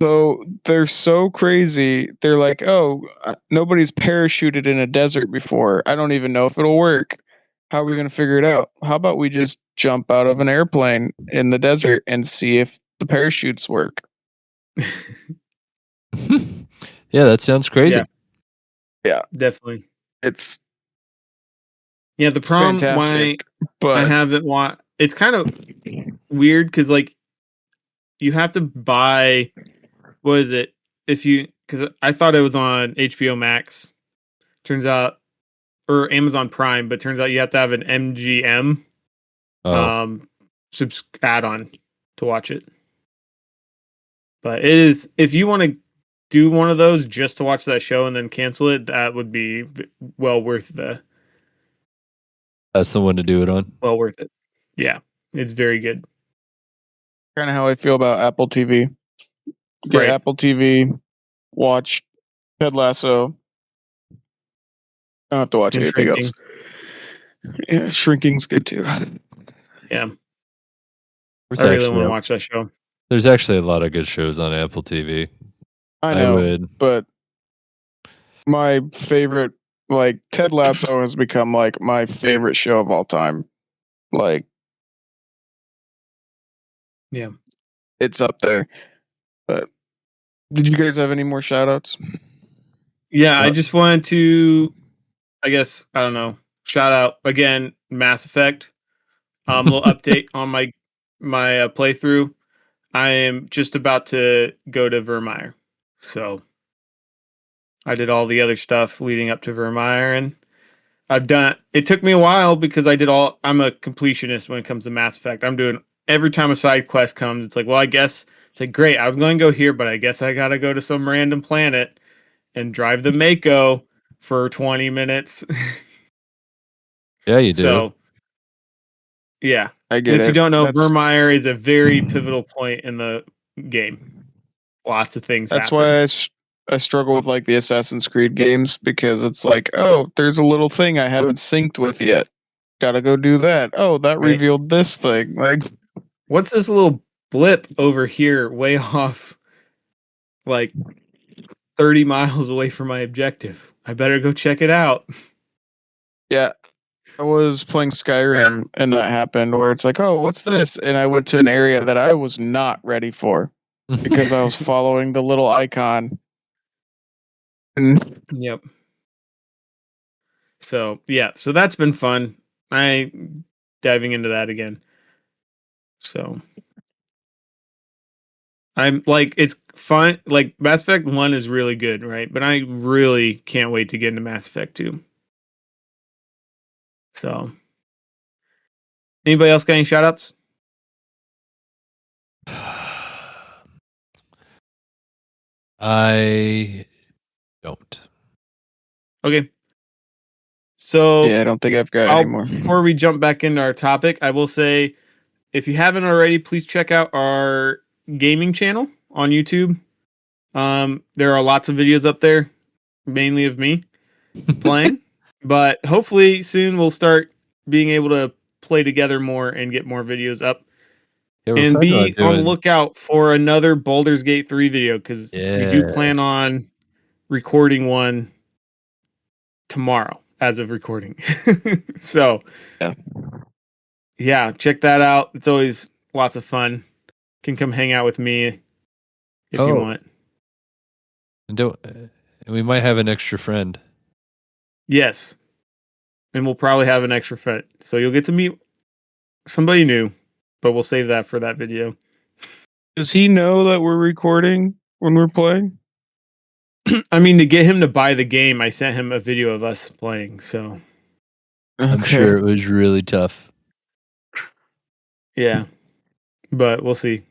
[SPEAKER 2] so they're so crazy. They're like, oh, nobody's parachuted in a desert before. I don't even know if it'll work. How are we going to figure it out? How about we just jump out of an airplane in the desert and see if the parachutes work?
[SPEAKER 3] Yeah, that sounds crazy.
[SPEAKER 2] Yeah,
[SPEAKER 1] Definitely.
[SPEAKER 2] it's
[SPEAKER 1] Yeah, the problem why
[SPEAKER 2] fantastic,
[SPEAKER 1] I
[SPEAKER 2] but
[SPEAKER 1] haven't watched it's kind of weird because like you have to buy what is it if you because I thought it was on HBO Max. Turns out or Amazon Prime, but turns out you have to have an MGM
[SPEAKER 3] Oh,
[SPEAKER 1] add-on to watch it. But it is if you want to do one of those just to watch that show and then cancel it, that would be
[SPEAKER 3] that's the one to do it on.
[SPEAKER 1] well worth it. Yeah, it's very good.
[SPEAKER 2] kind of how I feel about Apple TV. Get
[SPEAKER 1] Right.
[SPEAKER 2] Apple TV, watch Ted Lasso. Don't have to watch
[SPEAKER 1] And
[SPEAKER 2] anything else.
[SPEAKER 1] shrinking.
[SPEAKER 2] Yeah, Shrinking's good too.
[SPEAKER 1] Yeah.
[SPEAKER 3] There's
[SPEAKER 1] I really want
[SPEAKER 3] actually
[SPEAKER 1] to
[SPEAKER 3] a,
[SPEAKER 1] watch that show.
[SPEAKER 3] there's actually a lot of good shows on Apple TV.
[SPEAKER 2] I
[SPEAKER 3] I
[SPEAKER 2] know,
[SPEAKER 3] would.
[SPEAKER 2] but my favorite, like Ted Lasso, has become like my favorite show of all time. Like
[SPEAKER 1] Yeah.
[SPEAKER 2] it's up there. But did you guys have any more shout outs?
[SPEAKER 1] Yeah, I just wanted to I guess I don't know. Shout out again Mass Effect. Little update on my playthrough. I am just about to go to Vermeer. So I did all the other stuff leading up to Vermeer and I've done it took me a while because I'm a completionist when it comes to Mass Effect. I'm doing every time a side quest comes, it's like, well, I guess it's like great, I was going to go here, but I guess I gotta go to some random planet and drive the Mako for 20 minutes.
[SPEAKER 3] Yeah, you do.
[SPEAKER 1] So yeah.
[SPEAKER 2] I
[SPEAKER 1] And
[SPEAKER 2] get
[SPEAKER 1] if you
[SPEAKER 2] it.
[SPEAKER 1] don't know,
[SPEAKER 2] That's
[SPEAKER 1] Vermeer is a very pivotal point in the game. Lots of things
[SPEAKER 2] that's
[SPEAKER 1] happen.
[SPEAKER 2] why I struggle with like the Assassin's Creed games because it's like, oh, there's a little thing I haven't synced with yet. Gotta go do that. Oh, that
[SPEAKER 1] Right?
[SPEAKER 2] revealed this thing. Like,
[SPEAKER 1] What's this little blip over here way off like 30 miles away from my objective? I better go check it out.
[SPEAKER 2] yeah, I was playing Skyrim and that happened where it's like, oh, what's this? And I went to an area that I was not ready for because I was following the little icon. And
[SPEAKER 1] Yep. So, yeah, so that's been fun. I diving into that again. So, I'm like it's fun. Like Mass Effect 1 is really good, right? But I really can't wait to get into Mass Effect 2. So, anybody else got any shout outs?
[SPEAKER 3] I don't.
[SPEAKER 1] Okay. So,
[SPEAKER 2] yeah, I don't think I've got any more.
[SPEAKER 1] before we jump back into our topic, I will say if you haven't already, please check out our gaming channel on YouTube. There are lots of videos up there, mainly of me playing, but hopefully soon we'll start being able to play together more and get more videos up.
[SPEAKER 3] Yeah, we're
[SPEAKER 1] And
[SPEAKER 3] planning on
[SPEAKER 1] be on the
[SPEAKER 3] doing.
[SPEAKER 1] lookout for another Baldur's Gate 3 video because we do
[SPEAKER 3] Yeah.
[SPEAKER 1] plan on recording one tomorrow as of recording. So,
[SPEAKER 2] Yeah.
[SPEAKER 1] yeah, check that out. It's always lots of fun. Can come hang out with me if you
[SPEAKER 3] Oh,
[SPEAKER 1] want.
[SPEAKER 3] and don't. We might have an extra friend.
[SPEAKER 1] Yes. And we'll probably have an extra friend. So you'll get to meet somebody new, but we'll save that for that video.
[SPEAKER 2] Does he know that we're recording when we're playing?
[SPEAKER 1] I mean, to get him to buy the game, I sent him a video of us playing. So
[SPEAKER 3] I'm sure it was really tough.
[SPEAKER 1] Yeah, but we'll see.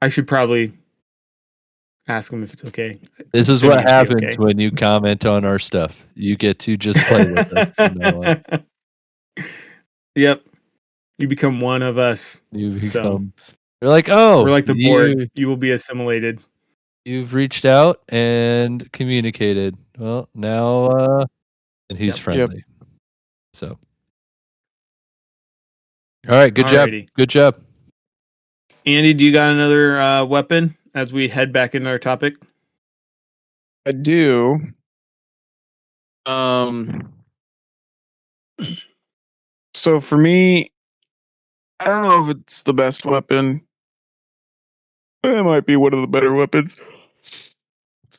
[SPEAKER 1] I should probably ask him if it's okay.
[SPEAKER 3] This is
[SPEAKER 1] Assuming
[SPEAKER 3] what
[SPEAKER 1] it should be
[SPEAKER 3] happens
[SPEAKER 1] okay.
[SPEAKER 3] when you comment on our stuff. You get to just play with us from now on.
[SPEAKER 1] Yep, you become one of us.
[SPEAKER 3] You
[SPEAKER 1] So
[SPEAKER 3] become. You're like, oh,
[SPEAKER 1] we're like the Borg. You will be assimilated.
[SPEAKER 3] you've reached out and communicated. Well, now, and he's
[SPEAKER 1] Yep.
[SPEAKER 3] friendly. So, all right, good job.
[SPEAKER 1] Alrighty.
[SPEAKER 3] Good job.
[SPEAKER 1] Andy, do you got another weapon as we head back into our topic?
[SPEAKER 2] I do. So for me, I don't know if it's the best weapon, but it might be one of the better weapons. It's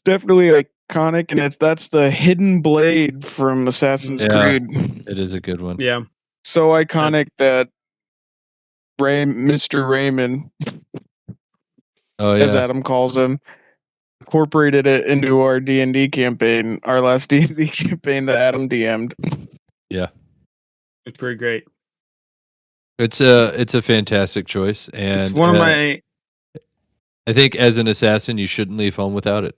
[SPEAKER 2] definitely iconic, and that's the hidden blade from Assassin's
[SPEAKER 3] Yeah.
[SPEAKER 2] Creed.
[SPEAKER 3] It is a good one.
[SPEAKER 1] Yeah.
[SPEAKER 2] So iconic that Mr. Raymond,
[SPEAKER 3] Oh
[SPEAKER 2] as
[SPEAKER 3] yeah.
[SPEAKER 2] Adam calls him, incorporated it into our D&D campaign, our last D&D campaign that Adam DM'd.
[SPEAKER 3] Yeah.
[SPEAKER 1] It's pretty great.
[SPEAKER 3] It's a fantastic choice, and
[SPEAKER 1] It's one of my
[SPEAKER 3] I think as an assassin, you shouldn't leave home without it.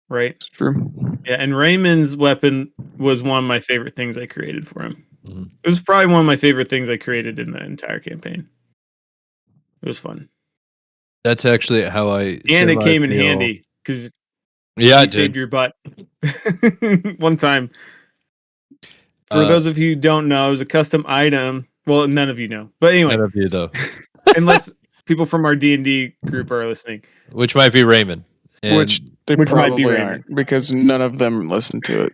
[SPEAKER 1] right.
[SPEAKER 2] It's true.
[SPEAKER 1] Yeah, and Raymond's weapon was one of my favorite things I created for him.
[SPEAKER 3] Mhm.
[SPEAKER 1] It was probably one of my favorite things I created in the entire campaign. It was fun,
[SPEAKER 3] That's actually how I.
[SPEAKER 1] and it came in
[SPEAKER 3] semi-feel-
[SPEAKER 1] handy because
[SPEAKER 3] Yeah,
[SPEAKER 1] you
[SPEAKER 3] it
[SPEAKER 1] saved
[SPEAKER 3] did.
[SPEAKER 1] your butt one time. For
[SPEAKER 3] Uh,
[SPEAKER 1] those of you who don't know, it was a custom item. Well, none of you know, but anyway,
[SPEAKER 3] None of you though,
[SPEAKER 1] unless people from our D&D group are listening.
[SPEAKER 3] which might be Raymond, and
[SPEAKER 2] Which they
[SPEAKER 1] Which might be
[SPEAKER 2] probably
[SPEAKER 1] Raymond.
[SPEAKER 2] aren't, because none of them listen to it.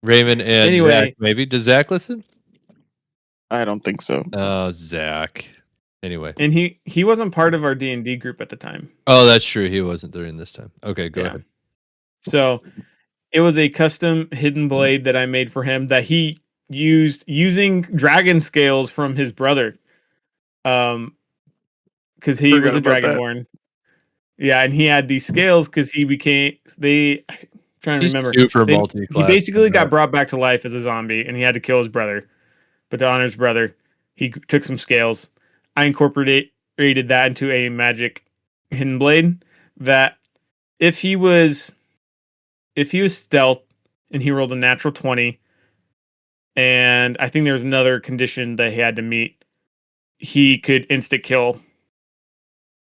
[SPEAKER 3] Raymond and
[SPEAKER 1] Anyway.
[SPEAKER 3] Zach. Maybe does Zach listen?
[SPEAKER 2] I don't think so.
[SPEAKER 3] Oh, Zach. Anyway.
[SPEAKER 1] And he wasn't part of our D&D group at the time.
[SPEAKER 3] Oh, that's true. He wasn't during this time. Okay, go
[SPEAKER 1] Yeah.
[SPEAKER 3] ahead.
[SPEAKER 1] So it was a custom hidden blade that I made for him that he used using dragon scales from his brother. Because he
[SPEAKER 2] Forgot
[SPEAKER 1] was a
[SPEAKER 2] about that.
[SPEAKER 1] dragonborn. Yeah, and he had these scales because he became I'm trying to
[SPEAKER 3] He's
[SPEAKER 1] remember.
[SPEAKER 3] super
[SPEAKER 1] He
[SPEAKER 3] multi-class.
[SPEAKER 1] basically got brought back to life as a zombie, and he had to kill his brother. But to honor his brother, he took some scales. I incorporated that into a magic hidden blade that if he was stealth and he rolled a natural 20, and I think there was another condition that he had to meet, he could insta kill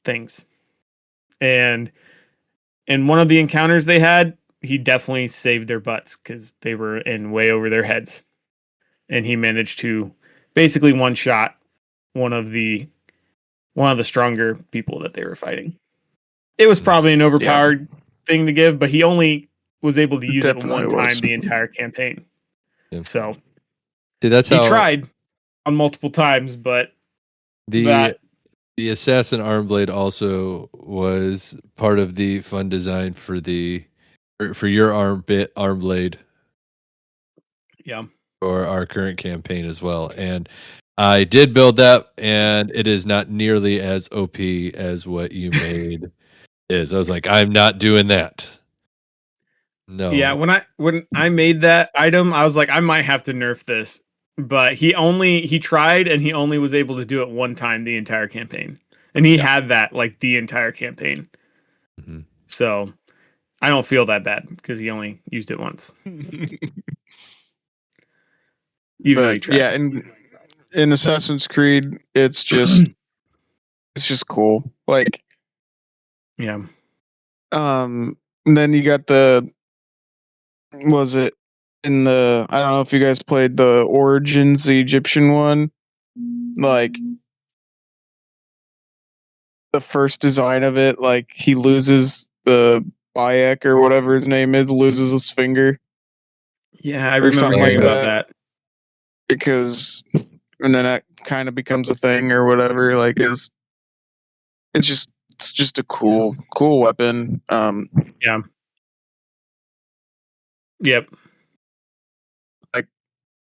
[SPEAKER 1] things. And in one of the encounters they had, he definitely saved their butts because they were in way over their heads. And he managed to basically one shot one of the stronger people that they were fighting. It was probably an overpowered thing to give, but he only was able to use it one time the entire campaign.
[SPEAKER 3] Yeah.
[SPEAKER 1] So
[SPEAKER 3] that's
[SPEAKER 1] he
[SPEAKER 3] how
[SPEAKER 1] tried on multiple times, but
[SPEAKER 3] the assassin arm blade also was part of the fun design for your arm blade.
[SPEAKER 1] Yeah.
[SPEAKER 3] For our current campaign as well. And I did build that, and it is not nearly as OP as what you made is. I was like, I'm not doing that. No.
[SPEAKER 1] Yeah, when I made that item, I was like, I might have to nerf this. But he tried, and he only was able to do it one time the entire campaign. And he had that like the entire campaign.
[SPEAKER 3] Mm-hmm.
[SPEAKER 1] So I don't feel that bad because he only used it once. Even though he tried.
[SPEAKER 2] Yeah, in Assassin's Creed, it's just cool. Like,
[SPEAKER 1] yeah.
[SPEAKER 2] And then you got was it in the, I don't know if you guys played the Origins, the Egyptian one, like the first design of it, like he loses the Bayek or whatever his name is, loses his finger.
[SPEAKER 1] Yeah, I remember hearing about that.
[SPEAKER 2] Because, and then that kind of becomes a thing or whatever. Like, it's just a cool weapon.
[SPEAKER 1] Yeah. Yep.
[SPEAKER 2] Like,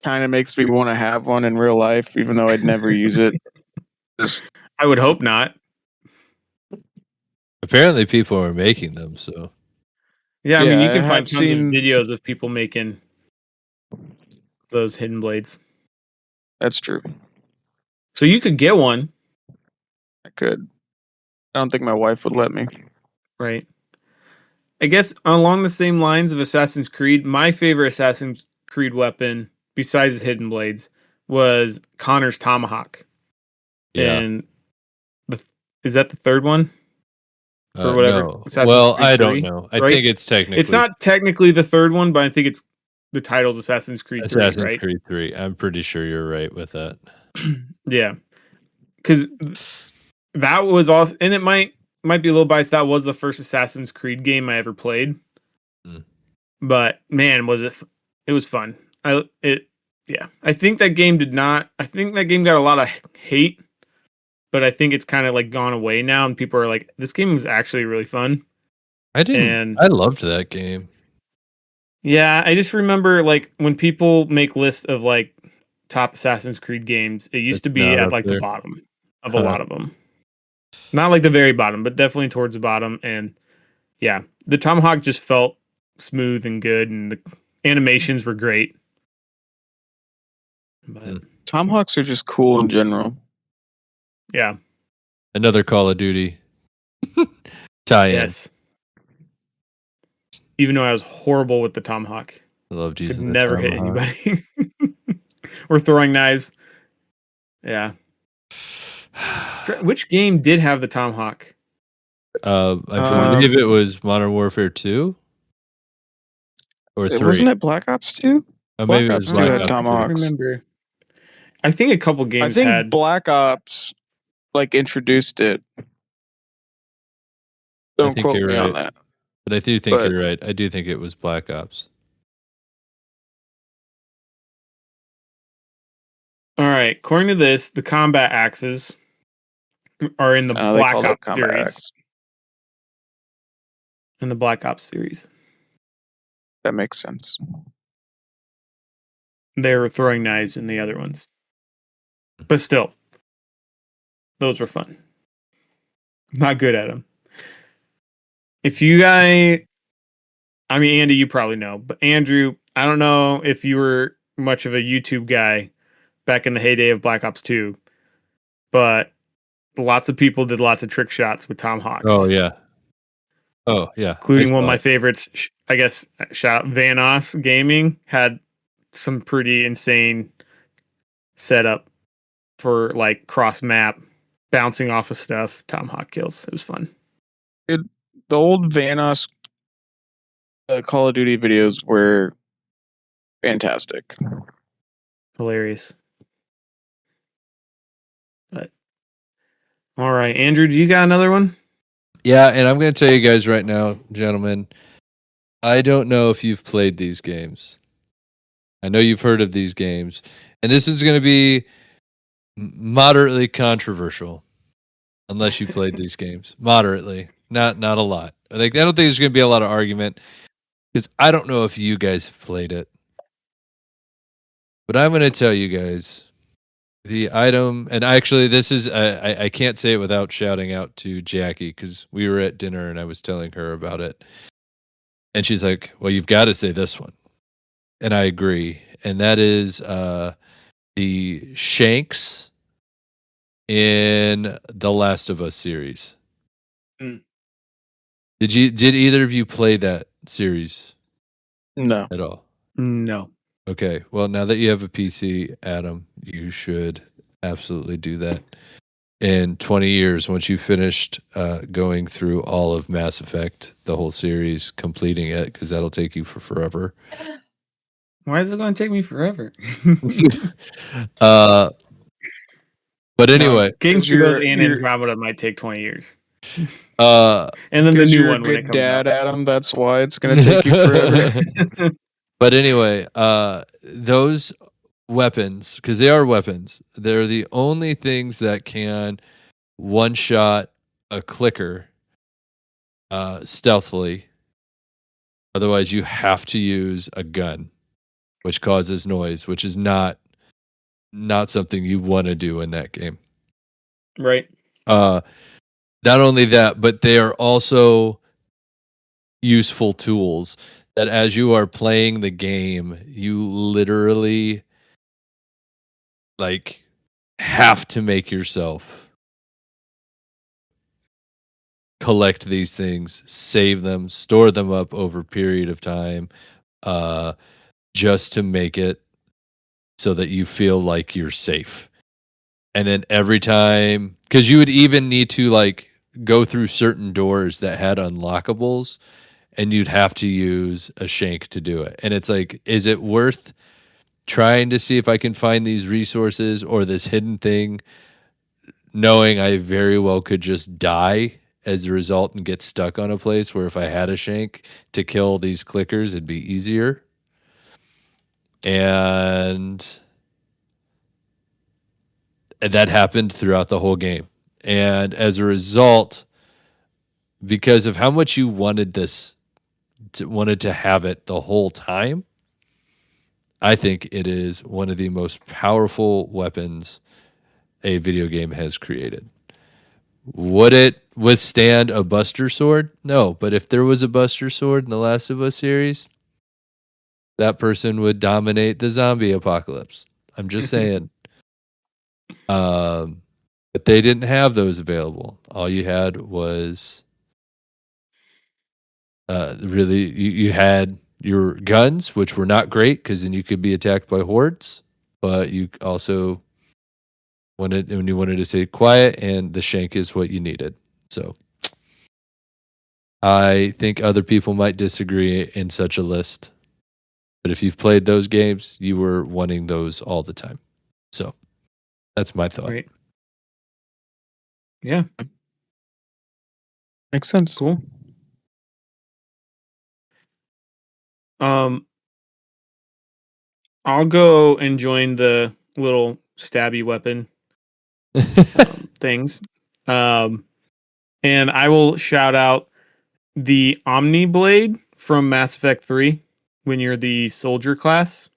[SPEAKER 2] kind of makes me want to have one in real life, even though I'd never use it.
[SPEAKER 1] I would hope not.
[SPEAKER 3] Apparently, people are making them. So
[SPEAKER 1] yeah, I mean, you can find tons of videos of people making those hidden blades.
[SPEAKER 2] That's true.
[SPEAKER 1] So you could get one,
[SPEAKER 2] I could. I don't think my wife would let me.
[SPEAKER 1] right? I guess along the same lines of Assassin's Creed, my favorite Assassin's Creed weapon, besides hidden blades, was Connor's tomahawk.
[SPEAKER 3] Yeah.
[SPEAKER 1] And is that the third one? Or whatever.
[SPEAKER 3] No.
[SPEAKER 1] Assassin's
[SPEAKER 3] Well,
[SPEAKER 1] Creed
[SPEAKER 3] I
[SPEAKER 1] 3,
[SPEAKER 3] don't know. I
[SPEAKER 1] right?
[SPEAKER 3] think it's technically
[SPEAKER 1] It's not technically the third one, but I think it's the title's Assassin's Creed 3,
[SPEAKER 3] Assassin's
[SPEAKER 1] right?
[SPEAKER 3] Creed 3. I'm pretty sure you're right with that.
[SPEAKER 1] Yeah. Because that was awesome. And it might be a little biased. That was the first Assassin's Creed game I ever played.
[SPEAKER 3] Mm.
[SPEAKER 1] But man, was it was fun. I think that game got a lot of hate, but I think it's kind of like gone away now, and people are like, this game was actually really fun.
[SPEAKER 3] I loved that game.
[SPEAKER 1] Yeah, I just remember like when people make lists of like top Assassin's Creed games, it used
[SPEAKER 3] It's
[SPEAKER 1] to be
[SPEAKER 3] not
[SPEAKER 1] at
[SPEAKER 3] up
[SPEAKER 1] like the
[SPEAKER 3] there.
[SPEAKER 1] bottom of a lot of them. Not like the very bottom, but definitely towards the bottom. And yeah, the Tomahawk just felt smooth and good, and the animations were great. But
[SPEAKER 2] Tomahawks are just cool in general.
[SPEAKER 1] yeah,
[SPEAKER 3] Another Call of Duty tie-in.
[SPEAKER 1] yes. Even though I was horrible with the Tomahawk,
[SPEAKER 3] I loved
[SPEAKER 1] could
[SPEAKER 3] using the
[SPEAKER 1] never hit
[SPEAKER 3] Tomahawk.
[SPEAKER 1] anybody. Or throwing knives. Yeah. Which game did have the Tomahawk?
[SPEAKER 3] I believe it was Modern Warfare 2 or 3.
[SPEAKER 2] Wasn't it Black Ops 2?
[SPEAKER 3] Maybe it
[SPEAKER 2] Black
[SPEAKER 3] was
[SPEAKER 2] Ops 2
[SPEAKER 3] Black
[SPEAKER 2] had
[SPEAKER 3] Ops 2.
[SPEAKER 2] Tomahawks.
[SPEAKER 1] I remember. I think a couple games
[SPEAKER 2] I think
[SPEAKER 1] had.
[SPEAKER 2] Black Ops like introduced it. Don't
[SPEAKER 3] think
[SPEAKER 2] quote
[SPEAKER 3] you're
[SPEAKER 2] me
[SPEAKER 3] right.
[SPEAKER 2] on that.
[SPEAKER 3] But I do think
[SPEAKER 2] But-
[SPEAKER 3] you're right. I do think it was Black Ops.
[SPEAKER 1] All right. According to this, the combat axes are in the
[SPEAKER 2] they
[SPEAKER 1] Black
[SPEAKER 2] called it
[SPEAKER 1] Ops
[SPEAKER 2] Combat
[SPEAKER 1] series.
[SPEAKER 2] Axe.
[SPEAKER 1] In the Black Ops series,
[SPEAKER 2] That makes sense.
[SPEAKER 1] they were throwing knives in the other ones, but still, those were fun. Not good at them. If you guys, I mean, Andy, you probably know, but Andrew, I don't know if you were much of a YouTube guy back in the heyday of Black Ops 2, but lots of people did lots of trick shots with Tomahawks.
[SPEAKER 3] Oh yeah.
[SPEAKER 1] Including one of my favorites, I guess, shout out Vanos Gaming had some pretty insane setup for like cross map bouncing off of stuff, Tomahawk kills. It was fun.
[SPEAKER 2] The old Vanos Call of Duty videos were fantastic.
[SPEAKER 1] Hilarious. But all right, Andrew, do you got another one?
[SPEAKER 3] Yeah, and I'm going to tell you guys right now, gentlemen, I don't know if you've played these games. I know you've heard of these games, and this is going to be moderately controversial unless you played these games. Moderately, not a lot. I don't think there's going to be a lot of argument because I don't know if you guys have played it. But I'm going to tell you guys the item, and actually this is I can't say it without shouting out to Jackie because we were at dinner and I was telling her about it. And she's like, well, you've got to say this one. And I agree. And that is the Shanks in the Last of Us series.
[SPEAKER 1] Mm.
[SPEAKER 3] Did either of you play that series
[SPEAKER 2] No.
[SPEAKER 3] at all?
[SPEAKER 1] No.
[SPEAKER 3] Okay. Well, now that you have a PC, Adam, you should absolutely do that. In 20 years, once you finished going through all of Mass Effect, the whole series, completing it, because that'll take you for forever.
[SPEAKER 1] Why is it going to take me forever?
[SPEAKER 3] But anyway,
[SPEAKER 1] Getting through those and
[SPEAKER 2] you're-
[SPEAKER 1] Andromeda might take 20 years.
[SPEAKER 3] uh,
[SPEAKER 1] And then the
[SPEAKER 2] Because
[SPEAKER 1] new
[SPEAKER 2] you're a
[SPEAKER 1] one when it
[SPEAKER 2] good
[SPEAKER 1] comes
[SPEAKER 2] dad,
[SPEAKER 1] out.
[SPEAKER 2] Adam. That's why it's going to take you forever.
[SPEAKER 3] but anyway, those weapons, because they are weapons, they're the only things that can one-shot a clicker stealthily. Otherwise, you have to use a gun, which causes noise, which is not something you want to do in that game.
[SPEAKER 1] Right.
[SPEAKER 3] Not only that, but they are also useful tools. that as you are playing the game, you literally like have to make yourself collect these things, save them, store them up over a period of time, uh, just to make it so that you feel like you're safe. And then every time, because you would even need to like go through certain doors that had unlockables, and you'd have to use a shank to do it. And it's like, is it worth trying to see if I can find these resources or this hidden thing, knowing I very well could just die as a result and get stuck on a place where if I had a shank to kill these clickers, it'd be easier. And that happened throughout the whole game. And as a result, because of how much you wanted this, wanted to have it the whole time, I think it is one of the most powerful weapons a video game has created. Would it withstand a Buster Sword? No, but if there was a Buster Sword in the Last of Us series, that person would dominate the zombie apocalypse. I'm just saying. But they didn't have those available. All you had was really you had your guns, which were not great because then you could be attacked by hordes. But you also when you wanted to stay quiet, and the shank is what you needed. So I think other people might disagree in such a list, but if you've played those games, you were wanting those all the time. So that's my thought.
[SPEAKER 1] Right. Yeah.
[SPEAKER 2] Makes sense.
[SPEAKER 1] Cool. I'll go and join the little stabby weapon things. And I will shout out the Omni Blade from Mass Effect 3 when you're the soldier class.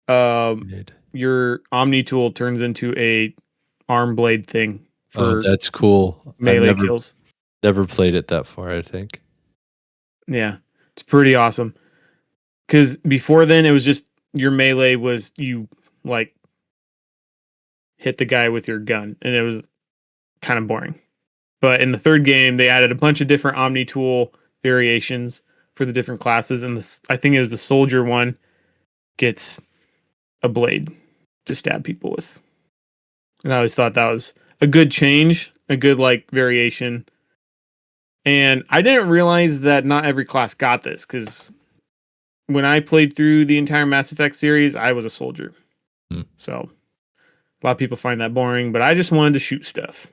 [SPEAKER 1] Your Omni tool turns into a arm blade thing for
[SPEAKER 3] that's cool.
[SPEAKER 1] melee
[SPEAKER 3] I've
[SPEAKER 1] kills.
[SPEAKER 3] never played it that far, I think.
[SPEAKER 1] Yeah, it's pretty awesome. Because before then, it was just your melee was you like hit the guy with your gun, and it was kind of boring. But in the third game, they added a bunch of different Omni tool variations for the different classes, and I think it was the soldier one gets a blade to stab people with. And I always thought that was a good change, a good like variation. And I didn't realize that not every class got this because when I played through the entire Mass Effect series, I was a soldier. So a lot of people find that boring, but I just wanted to shoot stuff.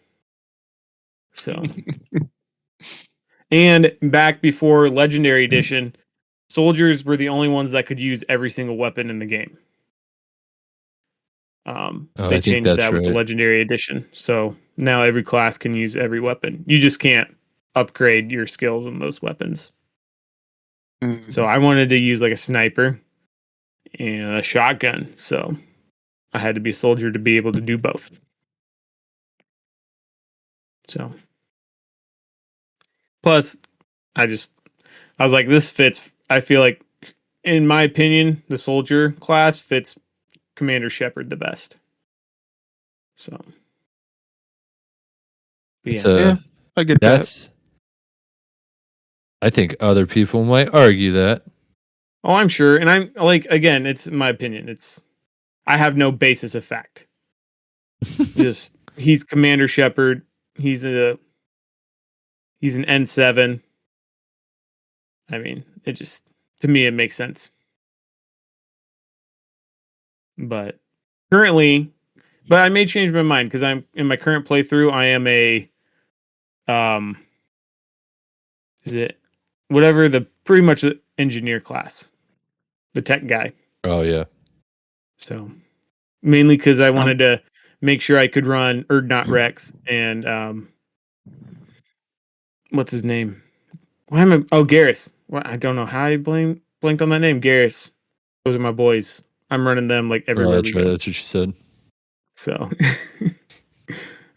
[SPEAKER 1] So, and back before Legendary Edition, soldiers were the only ones that could use every single weapon in the game. They changed that with the Legendary Edition. So now every class can use every weapon. You just can't upgrade your skills on those weapons. So I wanted to use like a sniper and a shotgun. So I had to be a soldier to be able to do both. So plus I was like, this fits. I feel like, in my opinion, the soldier class fits Commander Shepard the best. So
[SPEAKER 2] yeah, I get that.
[SPEAKER 3] I think other people might argue that.
[SPEAKER 1] Oh, I'm sure. And I'm like, again, it's my opinion. I have no basis of fact. Just he's Commander Shepard. He's an N7. I mean, to me it makes sense. But I may change my mind because I'm in my current playthrough. I am a is it whatever the pretty much the engineer class, the tech guy.
[SPEAKER 3] Oh yeah.
[SPEAKER 1] So mainly because I wanted to make sure I could run not Rex and what's his name? Why am I? Oh, Garrus. Well, I don't know how I blanked on that name. Garrus. Those are my boys. I'm running them like everywhere.
[SPEAKER 3] That's right. That's what you said.
[SPEAKER 1] So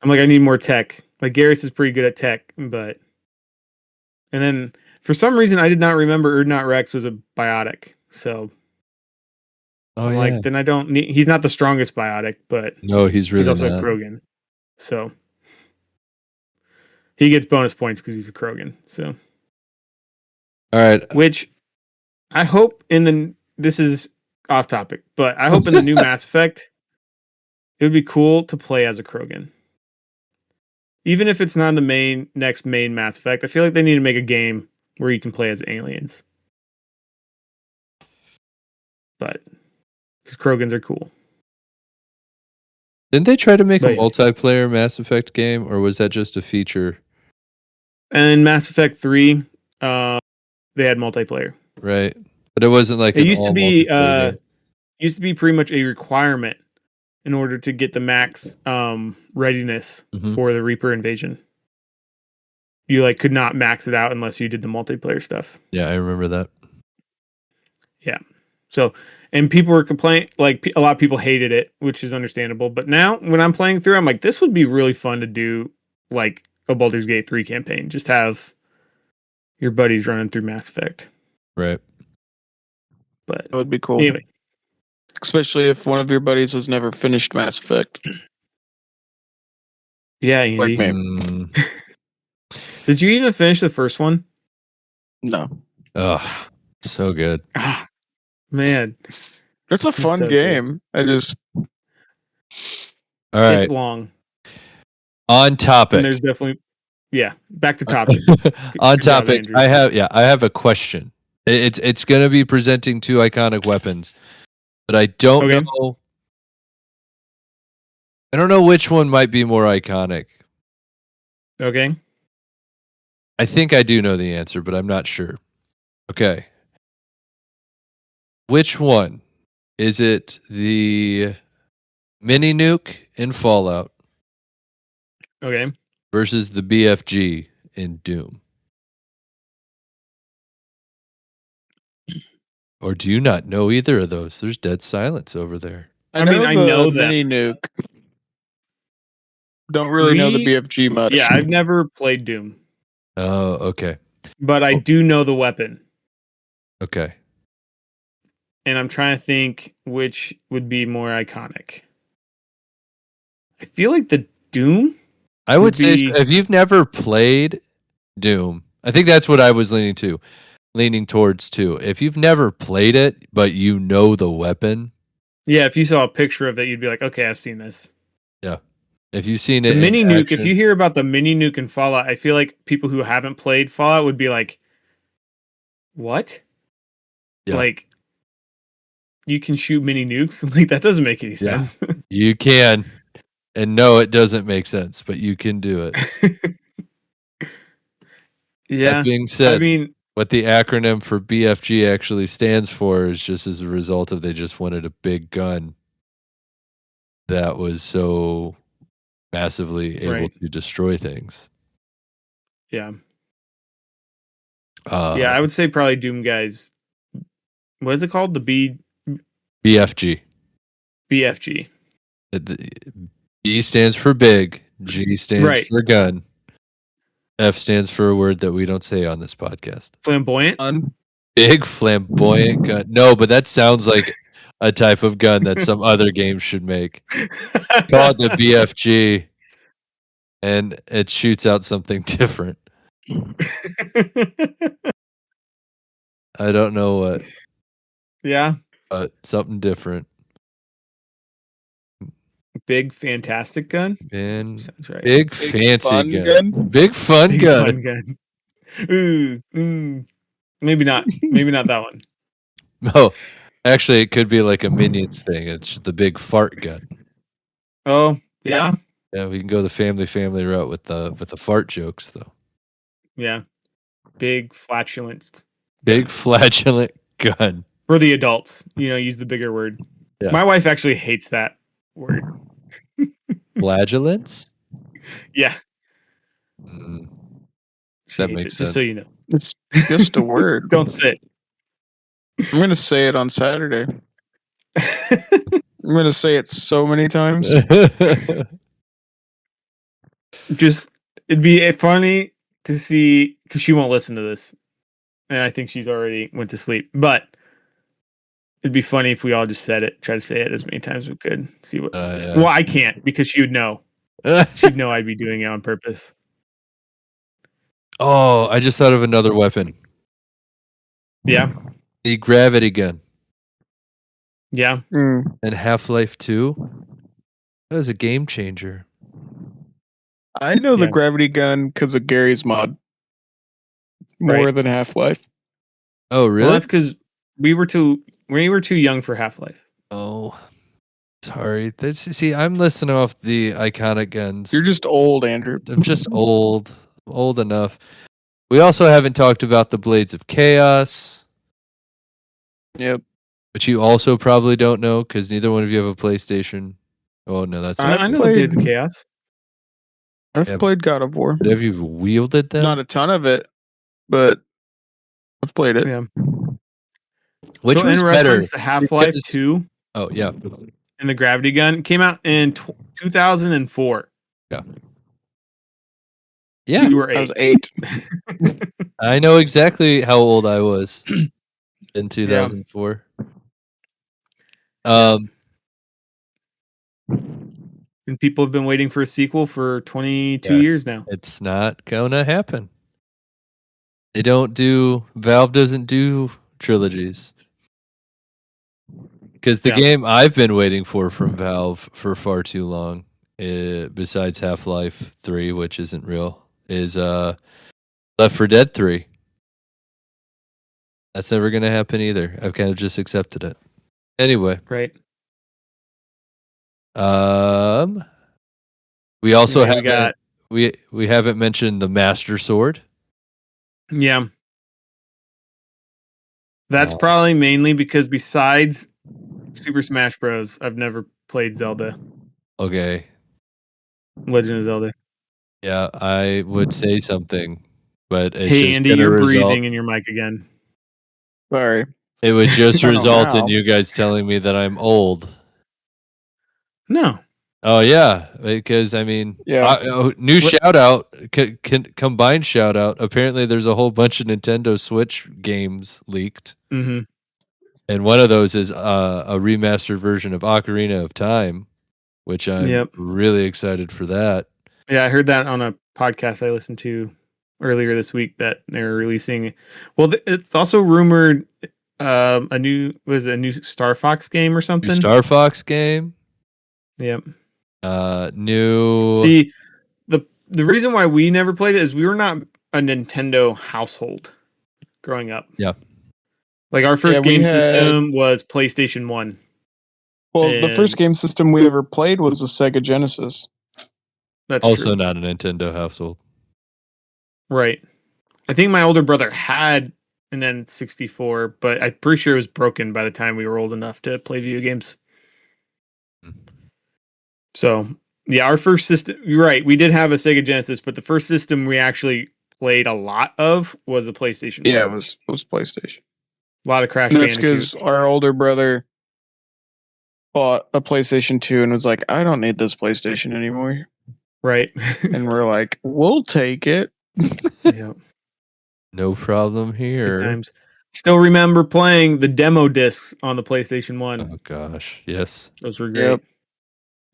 [SPEAKER 1] I'm like, I need more tech. Like Garrus is pretty good at tech, but and then For some reason, I did not remember Urdnot Rex was a biotic. So
[SPEAKER 3] Oh
[SPEAKER 1] I'm
[SPEAKER 3] yeah.
[SPEAKER 1] like, then I don't need. He's not the strongest biotic, but
[SPEAKER 3] No, he's really
[SPEAKER 1] he's also
[SPEAKER 3] not.
[SPEAKER 1] a Krogan. So he gets bonus points because he's a Krogan. So
[SPEAKER 3] All right.
[SPEAKER 1] which I hope this is off topic, but I hope in the new Mass Effect it would be cool to play as a Krogan. Even if it's not in the next main Mass Effect, I feel like they need to make a game where you can play as aliens. But because Krogans are cool.
[SPEAKER 3] Didn't they try to make a
[SPEAKER 1] But yeah.
[SPEAKER 3] multiplayer Mass Effect game, or was that just a feature?
[SPEAKER 1] And Mass Effect 3, they had multiplayer.
[SPEAKER 3] Right. But it wasn't like
[SPEAKER 1] It
[SPEAKER 3] an
[SPEAKER 1] used to
[SPEAKER 3] all
[SPEAKER 1] be
[SPEAKER 3] multiplayer game.
[SPEAKER 1] used to be pretty much a requirement in order to get the max readiness
[SPEAKER 3] Mhm.
[SPEAKER 1] for the Reaper invasion. You like could not max it out unless you did the multiplayer stuff.
[SPEAKER 3] Yeah, I remember that.
[SPEAKER 1] Yeah. So, and people were complaining, like a lot of people hated it, which is understandable. But now when I'm playing through, I'm like, this would be really fun to do like a Baldur's Gate 3 campaign. Just have your buddies running through Mass Effect.
[SPEAKER 3] Right.
[SPEAKER 1] But
[SPEAKER 2] That would be cool.
[SPEAKER 1] anyway,
[SPEAKER 2] Especially if one of your buddies has never finished Mass Effect.
[SPEAKER 1] yeah, Andy.
[SPEAKER 2] Like me.
[SPEAKER 3] Mm.
[SPEAKER 1] Did you even finish the first one?
[SPEAKER 2] No.
[SPEAKER 3] Oh, so good.
[SPEAKER 1] Ah, man,
[SPEAKER 2] It's a fun
[SPEAKER 1] so
[SPEAKER 2] game. I just
[SPEAKER 3] All right.
[SPEAKER 1] it's long.
[SPEAKER 3] On topic.
[SPEAKER 1] And there's definitely, back to topic.
[SPEAKER 3] On
[SPEAKER 1] Good job,
[SPEAKER 3] topic.
[SPEAKER 1] Andrew.
[SPEAKER 3] I have a question. It's going to be presenting two iconic weapons, but I don't
[SPEAKER 1] Okay.
[SPEAKER 3] know. I don't know which one might be more iconic.
[SPEAKER 1] Okay.
[SPEAKER 3] I think I do know the answer, but I'm not sure. Okay. Which one? Is it the mini nuke in Fallout
[SPEAKER 1] Okay.
[SPEAKER 3] versus the BFG in Doom? Or do you not know either of those? There's dead silence over there.
[SPEAKER 1] I mean, I know that.
[SPEAKER 2] mini nuke. Don't really know the BFG much.
[SPEAKER 1] Yeah, I've never played Doom,
[SPEAKER 3] Oh, okay.
[SPEAKER 1] but I do know the weapon.
[SPEAKER 3] Okay.
[SPEAKER 1] And I'm trying to think which would be more iconic. I feel like the Doom.
[SPEAKER 3] I would say
[SPEAKER 1] be-
[SPEAKER 3] if you've never played Doom, I think that's what I was leaning towards too. If you've never played it, but you know the weapon.
[SPEAKER 1] Yeah, if you saw a picture of it, you'd be like, okay, I've seen this.
[SPEAKER 3] Yeah. If you've seen it
[SPEAKER 1] The mini
[SPEAKER 3] in
[SPEAKER 1] nuke,
[SPEAKER 3] action,
[SPEAKER 1] if you hear about the mini nuke in Fallout, I feel like people who haven't played Fallout would be like, what?
[SPEAKER 3] Yeah.
[SPEAKER 1] Like, you can shoot mini nukes? Like, that doesn't make any sense.
[SPEAKER 3] you can. And no, it doesn't make sense, but you can do it.
[SPEAKER 1] Yeah.
[SPEAKER 3] That being said,
[SPEAKER 1] I mean,
[SPEAKER 3] what the acronym for BFG actually stands for is just as a result of they just wanted a big gun that was so massively able
[SPEAKER 1] Right.
[SPEAKER 3] to destroy things.
[SPEAKER 1] yeah. Yeah, I would say probably Doom guys. What is it called? The
[SPEAKER 3] BFG.
[SPEAKER 1] BFG.
[SPEAKER 3] The B stands for big, G stands
[SPEAKER 1] Right.
[SPEAKER 3] for gun, F stands for a word that we don't say on this podcast.
[SPEAKER 1] Flamboyant?
[SPEAKER 3] Big flamboyant gun. No, but that sounds like a type of gun that some other game should make. Call it the BFG, and it shoots out something different. I don't know what,
[SPEAKER 1] Yeah.
[SPEAKER 3] but something different.
[SPEAKER 1] Big fantastic gun?
[SPEAKER 3] And
[SPEAKER 1] Sounds right.
[SPEAKER 3] big fancy
[SPEAKER 2] fun
[SPEAKER 3] gun. Big fun
[SPEAKER 1] Big
[SPEAKER 3] gun.
[SPEAKER 1] fun gun. Ooh. Maybe not. Maybe not that one.
[SPEAKER 3] Oh, actually, it could be like a Minions thing. It's the big fart gun.
[SPEAKER 1] Oh, yeah.
[SPEAKER 3] Yeah, we can go the family route with the fart jokes though.
[SPEAKER 1] Yeah. Big flatulent.
[SPEAKER 3] Big flatulent gun.
[SPEAKER 1] For the adults, use the bigger word.
[SPEAKER 3] Yeah.
[SPEAKER 1] My wife actually hates that word.
[SPEAKER 3] Flagellants?
[SPEAKER 1] Yeah.
[SPEAKER 3] Mm,
[SPEAKER 1] She
[SPEAKER 3] That
[SPEAKER 1] hates
[SPEAKER 3] makes
[SPEAKER 1] it, just so
[SPEAKER 3] sense.
[SPEAKER 1] you know.
[SPEAKER 2] It's just a word.
[SPEAKER 1] Don't say
[SPEAKER 2] I'm gonna say it on Saturday.
[SPEAKER 1] it.
[SPEAKER 2] I'm gonna say it so many times.
[SPEAKER 1] Just, it'd be funny to see, because she won't listen to this. and I think she's already went to sleep. But it'd be funny if we all just said it, try to say it as many times as we could. See what?
[SPEAKER 3] Yeah.
[SPEAKER 1] Well, I can't because she would know. She'd know I'd be doing it on purpose.
[SPEAKER 3] Oh, I just thought of another weapon.
[SPEAKER 1] Yeah,
[SPEAKER 3] The gravity gun
[SPEAKER 1] yeah.
[SPEAKER 2] Mm.
[SPEAKER 3] and Half-Life 2. That was a game changer.
[SPEAKER 2] I know the
[SPEAKER 1] Yeah.
[SPEAKER 2] gravity gun because of Gary's mod more
[SPEAKER 1] Right.
[SPEAKER 2] than Half-Life.
[SPEAKER 3] Oh, really?
[SPEAKER 1] Well, that's because we were too young for Half-Life.
[SPEAKER 3] Oh, sorry. See, I'm listing off the iconic guns.
[SPEAKER 2] You're just old, Andrew.
[SPEAKER 3] I'm just old enough. We also haven't talked about the Blades of Chaos,
[SPEAKER 2] Yep.
[SPEAKER 3] which you also probably don't know because neither one of you have a PlayStation. Oh no, that's
[SPEAKER 2] I've
[SPEAKER 3] not
[SPEAKER 1] I
[SPEAKER 3] true.
[SPEAKER 1] know the Blades of Chaos.
[SPEAKER 2] I've
[SPEAKER 3] Yeah,
[SPEAKER 2] played God of War.
[SPEAKER 3] But have you wielded them?
[SPEAKER 2] Not a ton of it, but I've played it.
[SPEAKER 1] Yeah.
[SPEAKER 3] Which
[SPEAKER 1] so
[SPEAKER 3] was
[SPEAKER 1] in
[SPEAKER 3] better?
[SPEAKER 1] reference to Half-Life
[SPEAKER 3] Because-
[SPEAKER 1] 2
[SPEAKER 3] Oh yeah,
[SPEAKER 1] and the gravity gun came out in 2004.
[SPEAKER 3] yeah.
[SPEAKER 1] You were
[SPEAKER 2] I was
[SPEAKER 1] 8.
[SPEAKER 2] 8.
[SPEAKER 3] I know exactly how old I was in 2004.
[SPEAKER 1] And people have been waiting for a sequel for 22
[SPEAKER 3] Yeah.
[SPEAKER 1] years now.
[SPEAKER 3] It's not gonna happen. Valve doesn't do trilogies. Because the
[SPEAKER 1] Yeah.
[SPEAKER 3] game I've been waiting for from Valve for far too long, besides Half-Life 3, which isn't real, is Left 4 Dead 3. That's never gonna happen either. I've kind of just accepted it. Anyway,
[SPEAKER 1] Right.
[SPEAKER 3] we also
[SPEAKER 1] Yeah,
[SPEAKER 3] haven't we haven't mentioned the Master Sword.
[SPEAKER 1] Yeah. That's
[SPEAKER 3] Oh.
[SPEAKER 1] probably mainly because besides Super Smash Bros, I've never played Zelda.
[SPEAKER 3] Okay.
[SPEAKER 1] Legend of Zelda.
[SPEAKER 3] Yeah, I would say something, but it's
[SPEAKER 1] Hey
[SPEAKER 3] just
[SPEAKER 1] Andy,
[SPEAKER 3] gonna
[SPEAKER 1] you're
[SPEAKER 3] result.
[SPEAKER 1] breathing in your mic again.
[SPEAKER 2] Sorry.
[SPEAKER 3] It would just
[SPEAKER 2] I don't
[SPEAKER 3] result in
[SPEAKER 2] know.
[SPEAKER 3] you guys telling me that I'm old.
[SPEAKER 1] No.
[SPEAKER 3] Oh yeah, because I mean,
[SPEAKER 2] Yeah.
[SPEAKER 3] new
[SPEAKER 1] What-
[SPEAKER 3] shout out, combined shout out. Apparently, there's a whole bunch of Nintendo Switch games leaked,
[SPEAKER 1] Mm-hmm.
[SPEAKER 3] and one of those is a remastered version of Ocarina of Time, which I'm
[SPEAKER 1] Yep.
[SPEAKER 3] really excited for that.
[SPEAKER 1] Yeah, I heard that on a podcast I listened to earlier this week that they're releasing. Well, it's also rumored a new Star Fox game or
[SPEAKER 3] New
[SPEAKER 1] something.
[SPEAKER 3] Star Fox game.
[SPEAKER 1] Yep.
[SPEAKER 3] New.
[SPEAKER 1] See, the reason why we never played it is we were not a Nintendo household growing up.
[SPEAKER 3] Yeah.
[SPEAKER 1] Like our first
[SPEAKER 2] we
[SPEAKER 1] game
[SPEAKER 2] had-
[SPEAKER 1] system was PlayStation 1.
[SPEAKER 2] Well, the first
[SPEAKER 1] And-
[SPEAKER 2] game system we ever played was the Sega Genesis.
[SPEAKER 1] That's
[SPEAKER 3] Also
[SPEAKER 1] true.
[SPEAKER 3] not a Nintendo household.
[SPEAKER 1] Right. I think my older brother had an N64, but I'm pretty sure it was broken by the time we were old enough to play video games.
[SPEAKER 3] Hmm.
[SPEAKER 1] So, yeah, our first system, you're right, we did have a Sega Genesis, but the first system we actually played a lot of was a PlayStation 1.
[SPEAKER 2] Yeah, it was PlayStation.
[SPEAKER 1] A lot of Crash
[SPEAKER 2] And that's
[SPEAKER 1] Bandicoot.
[SPEAKER 2] because our older brother bought a PlayStation 2 and was like, I don't need this PlayStation anymore.
[SPEAKER 1] Right.
[SPEAKER 2] And we're like, we'll take it.
[SPEAKER 1] Yeah.
[SPEAKER 3] No problem
[SPEAKER 1] Good
[SPEAKER 3] here.
[SPEAKER 1] times. Still remember playing the demo discs on the PlayStation 1.
[SPEAKER 3] Oh gosh, yes.
[SPEAKER 1] Those were great.
[SPEAKER 2] Yep.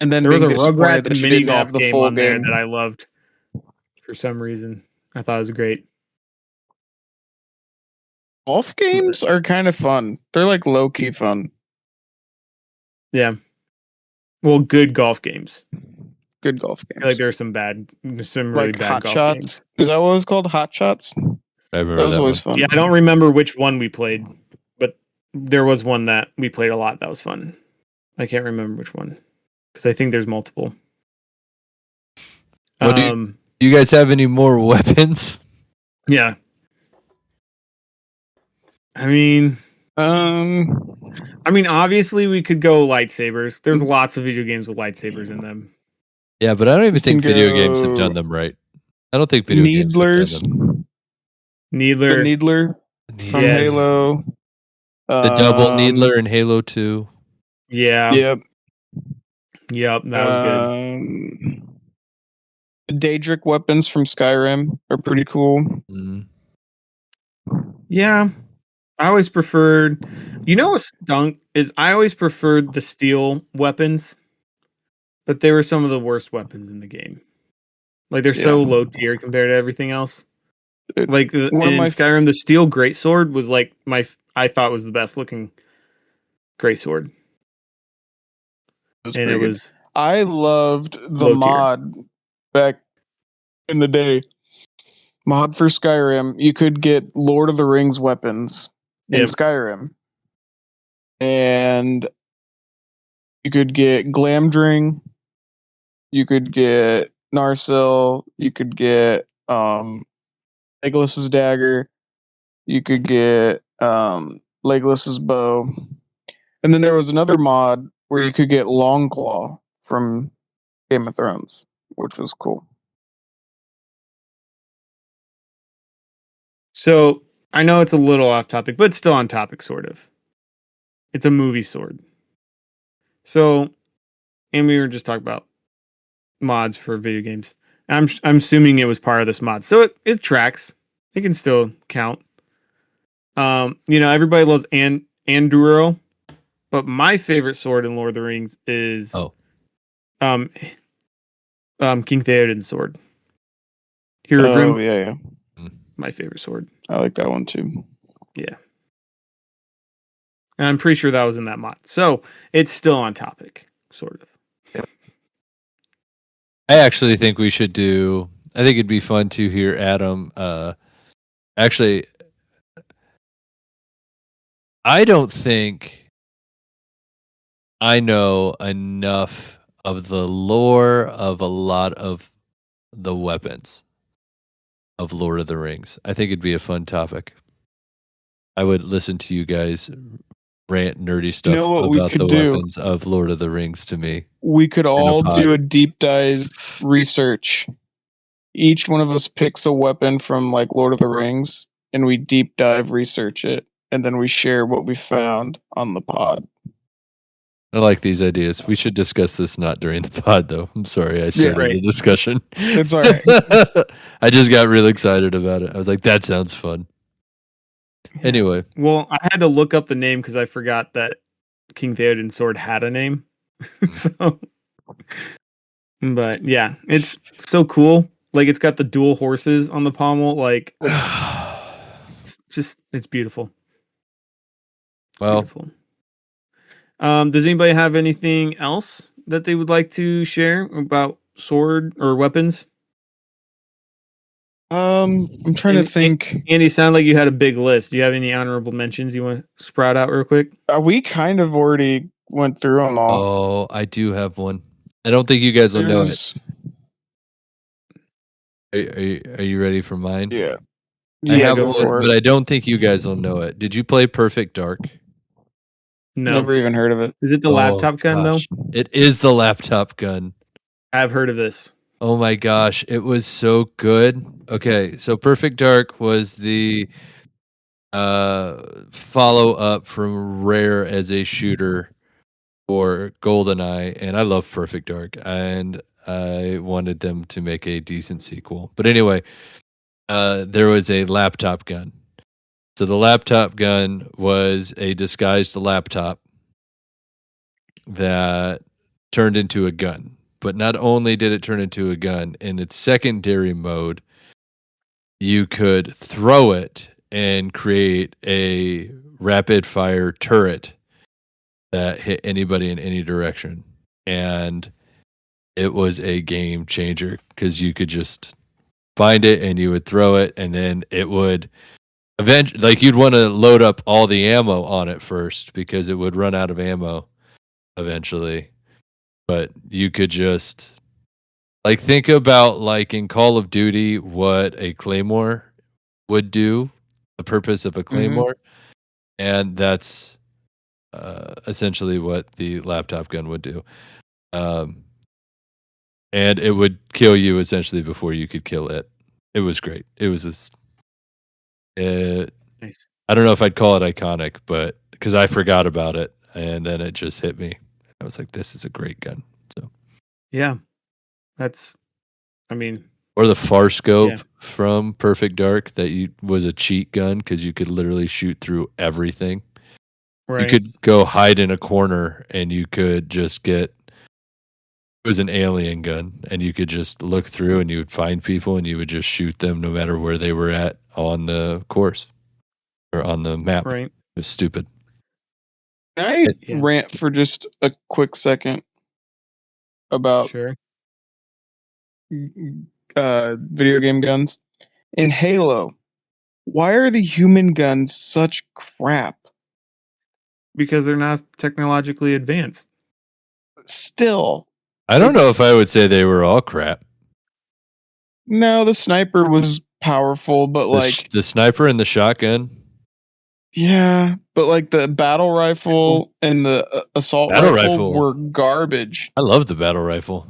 [SPEAKER 2] And then
[SPEAKER 1] There was a
[SPEAKER 2] being disappointed
[SPEAKER 1] Rugrats
[SPEAKER 2] that you
[SPEAKER 1] mini
[SPEAKER 2] didn't have
[SPEAKER 1] golf
[SPEAKER 2] the
[SPEAKER 1] game
[SPEAKER 2] full
[SPEAKER 1] on there
[SPEAKER 2] game.
[SPEAKER 1] that I loved for some reason. I thought it was great.
[SPEAKER 2] Golf games are kind of fun. They're like low key fun.
[SPEAKER 1] Yeah. Well, good golf games.
[SPEAKER 2] Good golf
[SPEAKER 1] I feel like
[SPEAKER 2] games.
[SPEAKER 1] there are some really
[SPEAKER 2] Like
[SPEAKER 1] bad
[SPEAKER 2] Hot
[SPEAKER 1] golf
[SPEAKER 2] Shots.
[SPEAKER 1] games.
[SPEAKER 2] Is that what it was called? Hot Shots?
[SPEAKER 3] I remember
[SPEAKER 2] That was
[SPEAKER 3] that
[SPEAKER 2] always
[SPEAKER 3] one.
[SPEAKER 2] fun.
[SPEAKER 1] Yeah, I don't remember which one we played, but there was one that we played a lot that was fun. I can't remember which one because I think there's multiple.
[SPEAKER 3] What do you guys have any more weapons?
[SPEAKER 1] Yeah. I mean, obviously we could go lightsabers. There's lots of video games with lightsabers in them.
[SPEAKER 3] Yeah, but I don't even think
[SPEAKER 2] can
[SPEAKER 3] video games have
[SPEAKER 2] go
[SPEAKER 3] done them right. I don't think video games have
[SPEAKER 2] Needlers.
[SPEAKER 3] done them.
[SPEAKER 1] Needler,
[SPEAKER 2] The Needler from
[SPEAKER 1] Yes.
[SPEAKER 2] Halo.
[SPEAKER 3] The double Needler in Halo 2.
[SPEAKER 1] yeah,
[SPEAKER 2] Yep.
[SPEAKER 1] yep, that was good.
[SPEAKER 2] The Daedric weapons from Skyrim are pretty cool.
[SPEAKER 3] Mm.
[SPEAKER 1] Yeah, I always preferred. You know what stunk is I always preferred the steel weapons, but they were some of the worst weapons in the game. Like they're
[SPEAKER 2] Yeah.
[SPEAKER 1] so low tier compared to everything else.
[SPEAKER 2] It-
[SPEAKER 1] Like
[SPEAKER 2] one of
[SPEAKER 1] in
[SPEAKER 2] my
[SPEAKER 1] Skyrim, the steel greatsword was like I thought was the best looking greatsword,
[SPEAKER 2] was
[SPEAKER 1] and it
[SPEAKER 2] pretty good.
[SPEAKER 1] was
[SPEAKER 2] I loved the
[SPEAKER 1] low tier.
[SPEAKER 2] mod back in the day. Mod for Skyrim, you could get Lord of the Rings weapons in
[SPEAKER 1] Yep.
[SPEAKER 2] Skyrim, and you could get Glamdring, you could get Narsil, you could get Legolas's dagger, you could get Legolas's bow, and then there was another mod where you could get Longclaw from Game of Thrones, which was cool.
[SPEAKER 1] So I know it's a little off topic, but it's still on topic, sort of. It's a movie sword. So, and we were just talking about mods for video games. I'm assuming it was part of this mod, so it tracks. It can still count. Everybody loves Anduro, but my favorite sword in Lord of the Rings is um King Theoden's sword. Hero
[SPEAKER 2] Oh
[SPEAKER 1] Grim,
[SPEAKER 2] yeah,
[SPEAKER 1] my favorite sword.
[SPEAKER 2] I like that one too.
[SPEAKER 1] Yeah. And I'm pretty sure that was in that mod. So it's still on topic, sort of.
[SPEAKER 3] I actually think we should do. I think it'd be fun to hear Adam. Actually, I don't think I know enough of the lore of a lot of the weapons of Lord of the Rings. I think it'd be a fun topic. I would listen to you guys rant nerdy stuff
[SPEAKER 2] You know what we
[SPEAKER 3] about the
[SPEAKER 2] could do?
[SPEAKER 3] weapons of Lord of the Rings to me.
[SPEAKER 2] We could
[SPEAKER 3] a
[SPEAKER 2] all
[SPEAKER 3] pod.
[SPEAKER 2] do a deep dive research. Each one of us picks a weapon from like Lord of the Rings, and we deep dive research it, and then we share what we found on the pod.
[SPEAKER 3] I like these ideas. We should discuss this not during the pod, though. I'm sorry I started
[SPEAKER 1] right.
[SPEAKER 3] the discussion.
[SPEAKER 2] It's all right.
[SPEAKER 3] I just got real excited about it. I was like, that sounds fun. Anyway,
[SPEAKER 1] Well, I had to look up the name because I forgot that King Theoden's sword had a name. So, but yeah, it's so cool. Like it's got the dual horses on the pommel. Like it's beautiful.
[SPEAKER 3] well,
[SPEAKER 1] Beautiful. Does anybody have anything else that they would like to share about sword or weapons?
[SPEAKER 2] I'm trying to think.
[SPEAKER 1] Andy, sound like you had a big list. Do you have any honorable mentions you want to sprout out real quick?
[SPEAKER 2] We kind of already went through them all.
[SPEAKER 3] oh, I do have one. I don't think you guys will know it. Are you ready for mine?
[SPEAKER 2] Yeah.
[SPEAKER 3] I
[SPEAKER 2] Yeah,
[SPEAKER 3] have
[SPEAKER 2] go
[SPEAKER 3] one,
[SPEAKER 2] for
[SPEAKER 3] but
[SPEAKER 2] it.
[SPEAKER 3] I don't think you guys will know it. Did you play Perfect Dark?
[SPEAKER 1] No.
[SPEAKER 2] Never even heard of it.
[SPEAKER 1] Is it the laptop gun
[SPEAKER 3] gosh.
[SPEAKER 1] though?
[SPEAKER 3] It is the laptop gun.
[SPEAKER 1] I've heard of this.
[SPEAKER 3] Oh my gosh, it was so good. Okay, so Perfect Dark was the follow up from Rare as a shooter for GoldenEye, and I love Perfect Dark, and I wanted them to make a decent sequel. But anyway, there was a laptop gun. So the laptop gun was a disguised laptop that turned into a gun. But not only did it turn into a gun, in its secondary mode, you could throw it and create a rapid fire turret that hit anybody in any direction. And it was a game changer because you could just find it and you would throw it, and then it would eventually, like, you'd want to load up all the ammo on it first because it would run out of ammo eventually. But you could just, like, think about, like, in Call of Duty what a claymore would do, the purpose of a claymore, and that's essentially what the laptop gun would do. And it would kill you essentially before you could kill it. It was great. It was this.
[SPEAKER 1] Nice.
[SPEAKER 3] I don't know if I'd call it iconic, but because I forgot about it, and then it just hit me. I was like, "This is a great gun." So
[SPEAKER 1] Yeah. That's I mean,
[SPEAKER 3] Or the far scope
[SPEAKER 1] Yeah.
[SPEAKER 3] from Perfect Dark that was a cheat gun because you could literally shoot through everything. You
[SPEAKER 1] Right.
[SPEAKER 3] could go hide in a corner and you could just get it was an alien gun and you could just look through and you would find people and you would just shoot them no matter where they were at on the course or on the map.
[SPEAKER 1] Right.
[SPEAKER 3] It was stupid.
[SPEAKER 2] Can I
[SPEAKER 1] Yeah.
[SPEAKER 2] rant for just a quick second about
[SPEAKER 1] Sure.
[SPEAKER 2] video game guns? In Halo, why are the human guns such crap?
[SPEAKER 1] Because they're not technologically advanced.
[SPEAKER 2] Still,
[SPEAKER 3] I don't know if I would say they were all crap.
[SPEAKER 2] no, the sniper was powerful, but
[SPEAKER 3] The sniper and the shotgun.
[SPEAKER 2] yeah, but like the battle rifle and the assault
[SPEAKER 3] Battle
[SPEAKER 2] rifle
[SPEAKER 3] rifle.
[SPEAKER 2] were garbage.
[SPEAKER 3] I love the battle rifle.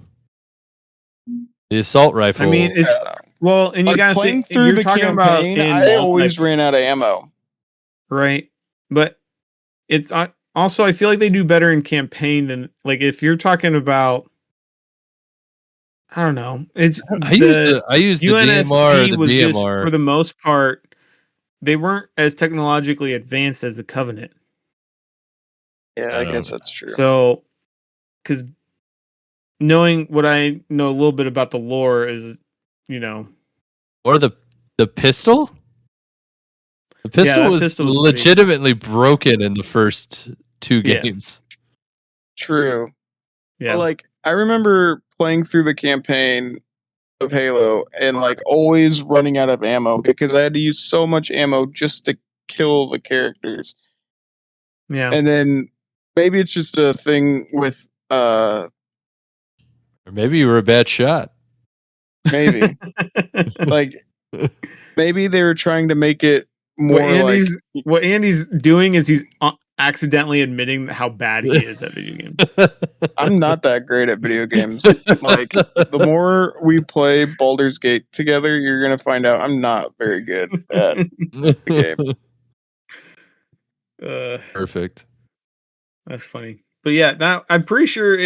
[SPEAKER 3] The assault rifle.
[SPEAKER 1] I mean, it's well, and you
[SPEAKER 2] Like
[SPEAKER 1] gotta
[SPEAKER 2] playing
[SPEAKER 1] think
[SPEAKER 2] through
[SPEAKER 1] you're
[SPEAKER 2] the
[SPEAKER 1] talking about
[SPEAKER 2] campaign,
[SPEAKER 1] in
[SPEAKER 2] I always ran out of ammo.
[SPEAKER 1] right, but it's also I feel like they do better in campaign than like if you're talking about. I don't know. It's
[SPEAKER 3] I use the DMR,
[SPEAKER 1] UNSC
[SPEAKER 3] the
[SPEAKER 1] was just
[SPEAKER 3] BMR.
[SPEAKER 1] for the most part they weren't as technologically advanced as the Covenant.
[SPEAKER 2] Yeah,
[SPEAKER 3] I
[SPEAKER 2] I
[SPEAKER 3] don't
[SPEAKER 2] guess
[SPEAKER 3] know.
[SPEAKER 2] that's true.
[SPEAKER 1] So, because knowing what I know a little bit about the lore is,
[SPEAKER 3] Or the pistol. The pistol
[SPEAKER 1] that
[SPEAKER 3] was
[SPEAKER 1] pistol was
[SPEAKER 3] legitimately broken in the first two
[SPEAKER 1] Yeah.
[SPEAKER 3] games.
[SPEAKER 2] True.
[SPEAKER 1] yeah,
[SPEAKER 2] But like I remember playing through the campaign of Halo and like always running out of ammo because I had to use so much ammo just to kill the characters.
[SPEAKER 1] yeah.
[SPEAKER 2] And then maybe it's just a thing with
[SPEAKER 3] Or maybe you were a bad shot.
[SPEAKER 2] maybe like maybe they were trying to make it more
[SPEAKER 1] what Andy's doing is he's accidentally admitting how bad he is at video games.
[SPEAKER 2] I'm not that great at video games. Like the more we play Baldur's Gate together, you're gonna find out I'm not very good at the game.
[SPEAKER 3] Perfect.
[SPEAKER 1] That's funny. But yeah, now I'm pretty sure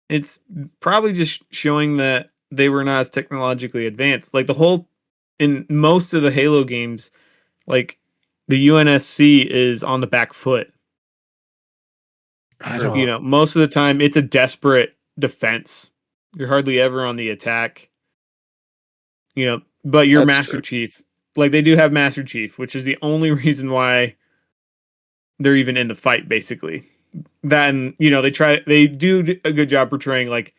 [SPEAKER 1] it's probably just showing that they were not as technologically advanced. Like in most of the Halo games, like the UNSC is on the back foot.
[SPEAKER 3] I don't.
[SPEAKER 1] Most of the time it's a desperate defense. You're hardly ever on the attack. But you're
[SPEAKER 2] That's
[SPEAKER 1] Master
[SPEAKER 2] true.
[SPEAKER 1] Chief. Like they do have Master Chief, which is the only reason why they're even in the fight, basically. That and they do a good job portraying like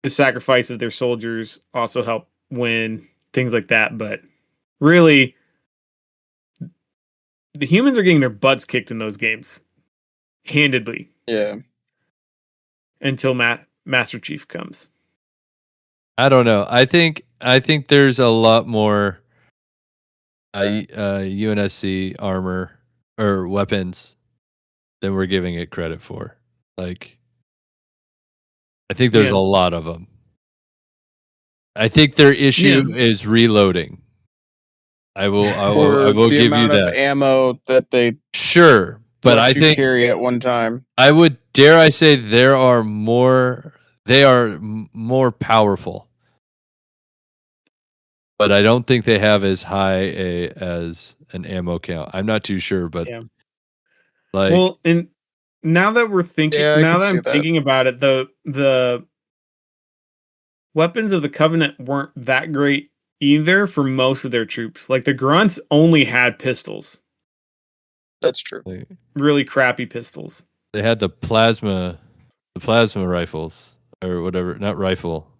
[SPEAKER 1] the sacrifice of their soldiers also help win things like that. But really, the humans are getting their butts kicked in those games, handedly.
[SPEAKER 2] Yeah.
[SPEAKER 1] Until Master Chief comes.
[SPEAKER 3] I don't know. I think there's a lot more UNSC armor or weapons than we're giving it credit for. Like, I think there's a lot of them. I think their issue is reloading. I will
[SPEAKER 2] the
[SPEAKER 3] give you
[SPEAKER 2] amount of
[SPEAKER 3] that.
[SPEAKER 2] ammo that they
[SPEAKER 3] but I think
[SPEAKER 2] carry at one time.
[SPEAKER 3] I would dare I say they are more powerful. But I don't think they have as high as an ammo count. I'm not too sure, but
[SPEAKER 1] and now that we're thinking, now that I'm thinking about it, the weapons of the Covenant weren't that great either for most of their troops. Like the grunts only had pistols.
[SPEAKER 2] That's true.
[SPEAKER 1] Really crappy pistols.
[SPEAKER 3] They had the plasma rifles or whatever, not rifle.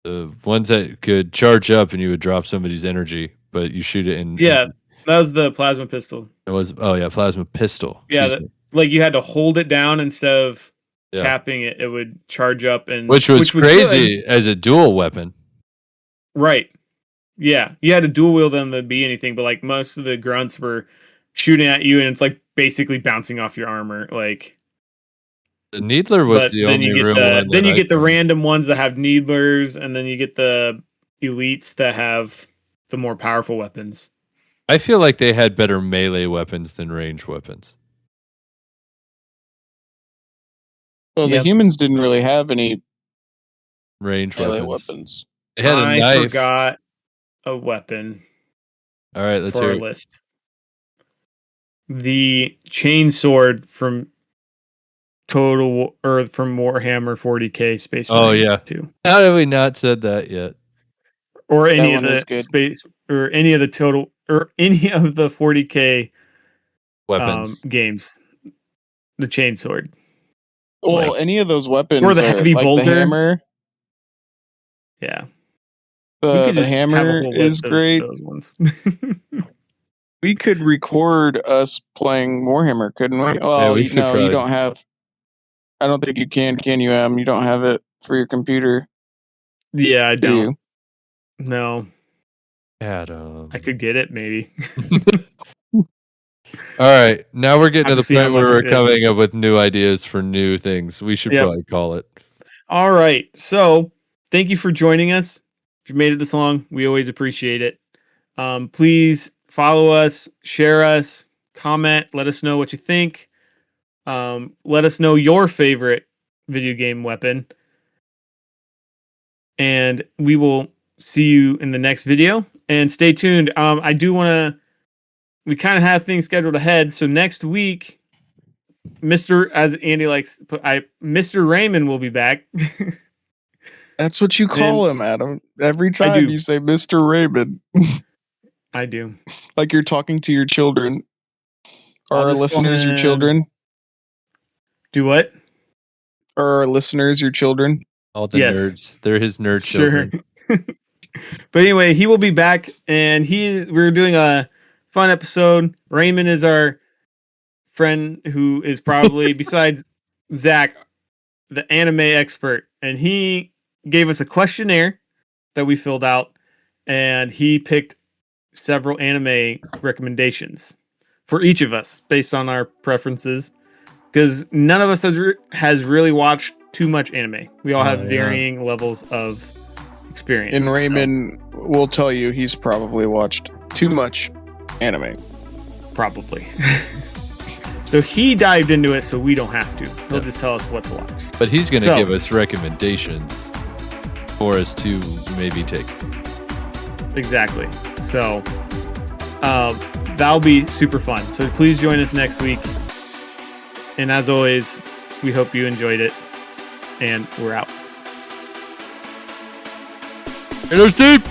[SPEAKER 3] The ones that could charge up and you would drop somebody's energy, but you shoot it in.
[SPEAKER 1] Yeah, that was the plasma pistol.
[SPEAKER 3] It was plasma pistol.
[SPEAKER 1] Yeah, like you had to hold it down instead of tapping it. It would charge up
[SPEAKER 3] which was crazy as a dual weapon.
[SPEAKER 1] Right. Yeah, you had to dual wield them to be anything, but like most of the grunts were shooting at you, and it's like basically bouncing off your armor. Like
[SPEAKER 3] the Needler was the only real one.
[SPEAKER 1] Then you get the random ones that have Needlers, and then you get the elites that have the more powerful weapons.
[SPEAKER 3] I feel like they had better melee weapons than range weapons.
[SPEAKER 2] Well, the humans didn't really have any
[SPEAKER 3] range
[SPEAKER 2] Melee
[SPEAKER 3] weapons.
[SPEAKER 2] weapons.
[SPEAKER 3] It had a
[SPEAKER 1] I
[SPEAKER 3] knife.
[SPEAKER 1] forgot a weapon
[SPEAKER 3] All right, let's
[SPEAKER 1] for
[SPEAKER 3] hear
[SPEAKER 1] our
[SPEAKER 3] it.
[SPEAKER 1] list. The chainsword from from Warhammer 40K Space
[SPEAKER 3] Oh,
[SPEAKER 1] Marine
[SPEAKER 3] yeah.
[SPEAKER 1] 2.
[SPEAKER 3] How have we not said that yet?
[SPEAKER 1] Or any
[SPEAKER 2] That
[SPEAKER 1] of
[SPEAKER 2] one is
[SPEAKER 1] the
[SPEAKER 2] good.
[SPEAKER 1] space or any of the total or any of the 40K
[SPEAKER 3] Weapons.
[SPEAKER 1] games. The chainsword.
[SPEAKER 2] Well,
[SPEAKER 1] Like-
[SPEAKER 2] any of those
[SPEAKER 1] Or
[SPEAKER 2] weapons
[SPEAKER 1] the
[SPEAKER 2] are
[SPEAKER 1] heavy
[SPEAKER 2] like
[SPEAKER 1] bolter.
[SPEAKER 2] the hammer.
[SPEAKER 1] Yeah. We
[SPEAKER 2] The
[SPEAKER 1] could just have a
[SPEAKER 2] hammer
[SPEAKER 1] whole
[SPEAKER 2] is
[SPEAKER 1] list of
[SPEAKER 2] great.
[SPEAKER 1] those ones.
[SPEAKER 2] We could record us playing Warhammer, couldn't we? Well,
[SPEAKER 3] we
[SPEAKER 2] you
[SPEAKER 3] should
[SPEAKER 2] know, you
[SPEAKER 3] probably-
[SPEAKER 2] don't have. I don't think you can you? You don't have it for your computer,
[SPEAKER 1] Yeah, I
[SPEAKER 2] do
[SPEAKER 1] don't.
[SPEAKER 2] you?
[SPEAKER 1] No.
[SPEAKER 3] Adam.
[SPEAKER 1] I could get it maybe.
[SPEAKER 3] All right, now we're getting
[SPEAKER 1] Have
[SPEAKER 3] to
[SPEAKER 1] to
[SPEAKER 3] the
[SPEAKER 1] see how
[SPEAKER 3] point where
[SPEAKER 1] much
[SPEAKER 3] we're
[SPEAKER 1] it is.
[SPEAKER 3] coming up with new ideas for new things. We should
[SPEAKER 1] Yep.
[SPEAKER 3] probably call it.
[SPEAKER 1] All right. So thank you for joining us. If you made it this long, we always appreciate it. Please follow us, share us, comment, let us know what you think. Let us know your favorite video game weapon. And we will see you in the next video. And stay tuned. I do want to. We kind of have things scheduled ahead. So next week, as Andy likes, Mr. Raymond will be back.
[SPEAKER 2] That's what you call him, Adam. Every time
[SPEAKER 1] do.
[SPEAKER 2] you say Mr. Raymond,
[SPEAKER 1] I do.
[SPEAKER 2] like you're talking to your children.
[SPEAKER 1] I'll
[SPEAKER 2] Are our
[SPEAKER 1] just call
[SPEAKER 2] listeners your
[SPEAKER 1] him-
[SPEAKER 2] children?
[SPEAKER 1] Do what?
[SPEAKER 2] Are our listeners your children?
[SPEAKER 3] All the
[SPEAKER 1] Yes.
[SPEAKER 3] nerds. They're his nerd
[SPEAKER 1] Sure.
[SPEAKER 3] children.
[SPEAKER 1] But anyway, he will be back, and we're doing a fun episode. Raymond is our friend who is probably, besides Zach, the anime expert, and he gave us a questionnaire that we filled out, and he picked several anime recommendations for each of us based on our preferences, because none of us has really watched too much anime. We all have varying levels of experience.
[SPEAKER 2] And Raymond will tell you he's probably watched too much anime.
[SPEAKER 1] Probably. So he dived into it, so we don't have to. He'll just tell us what to watch.
[SPEAKER 3] But he's going to
[SPEAKER 1] So-
[SPEAKER 3] give us recommendations for us to maybe take.
[SPEAKER 1] Exactly. So that'll be super fun. So please join us next week. And as always, we hope you enjoyed it. And we're out.
[SPEAKER 3] Hello, Steve!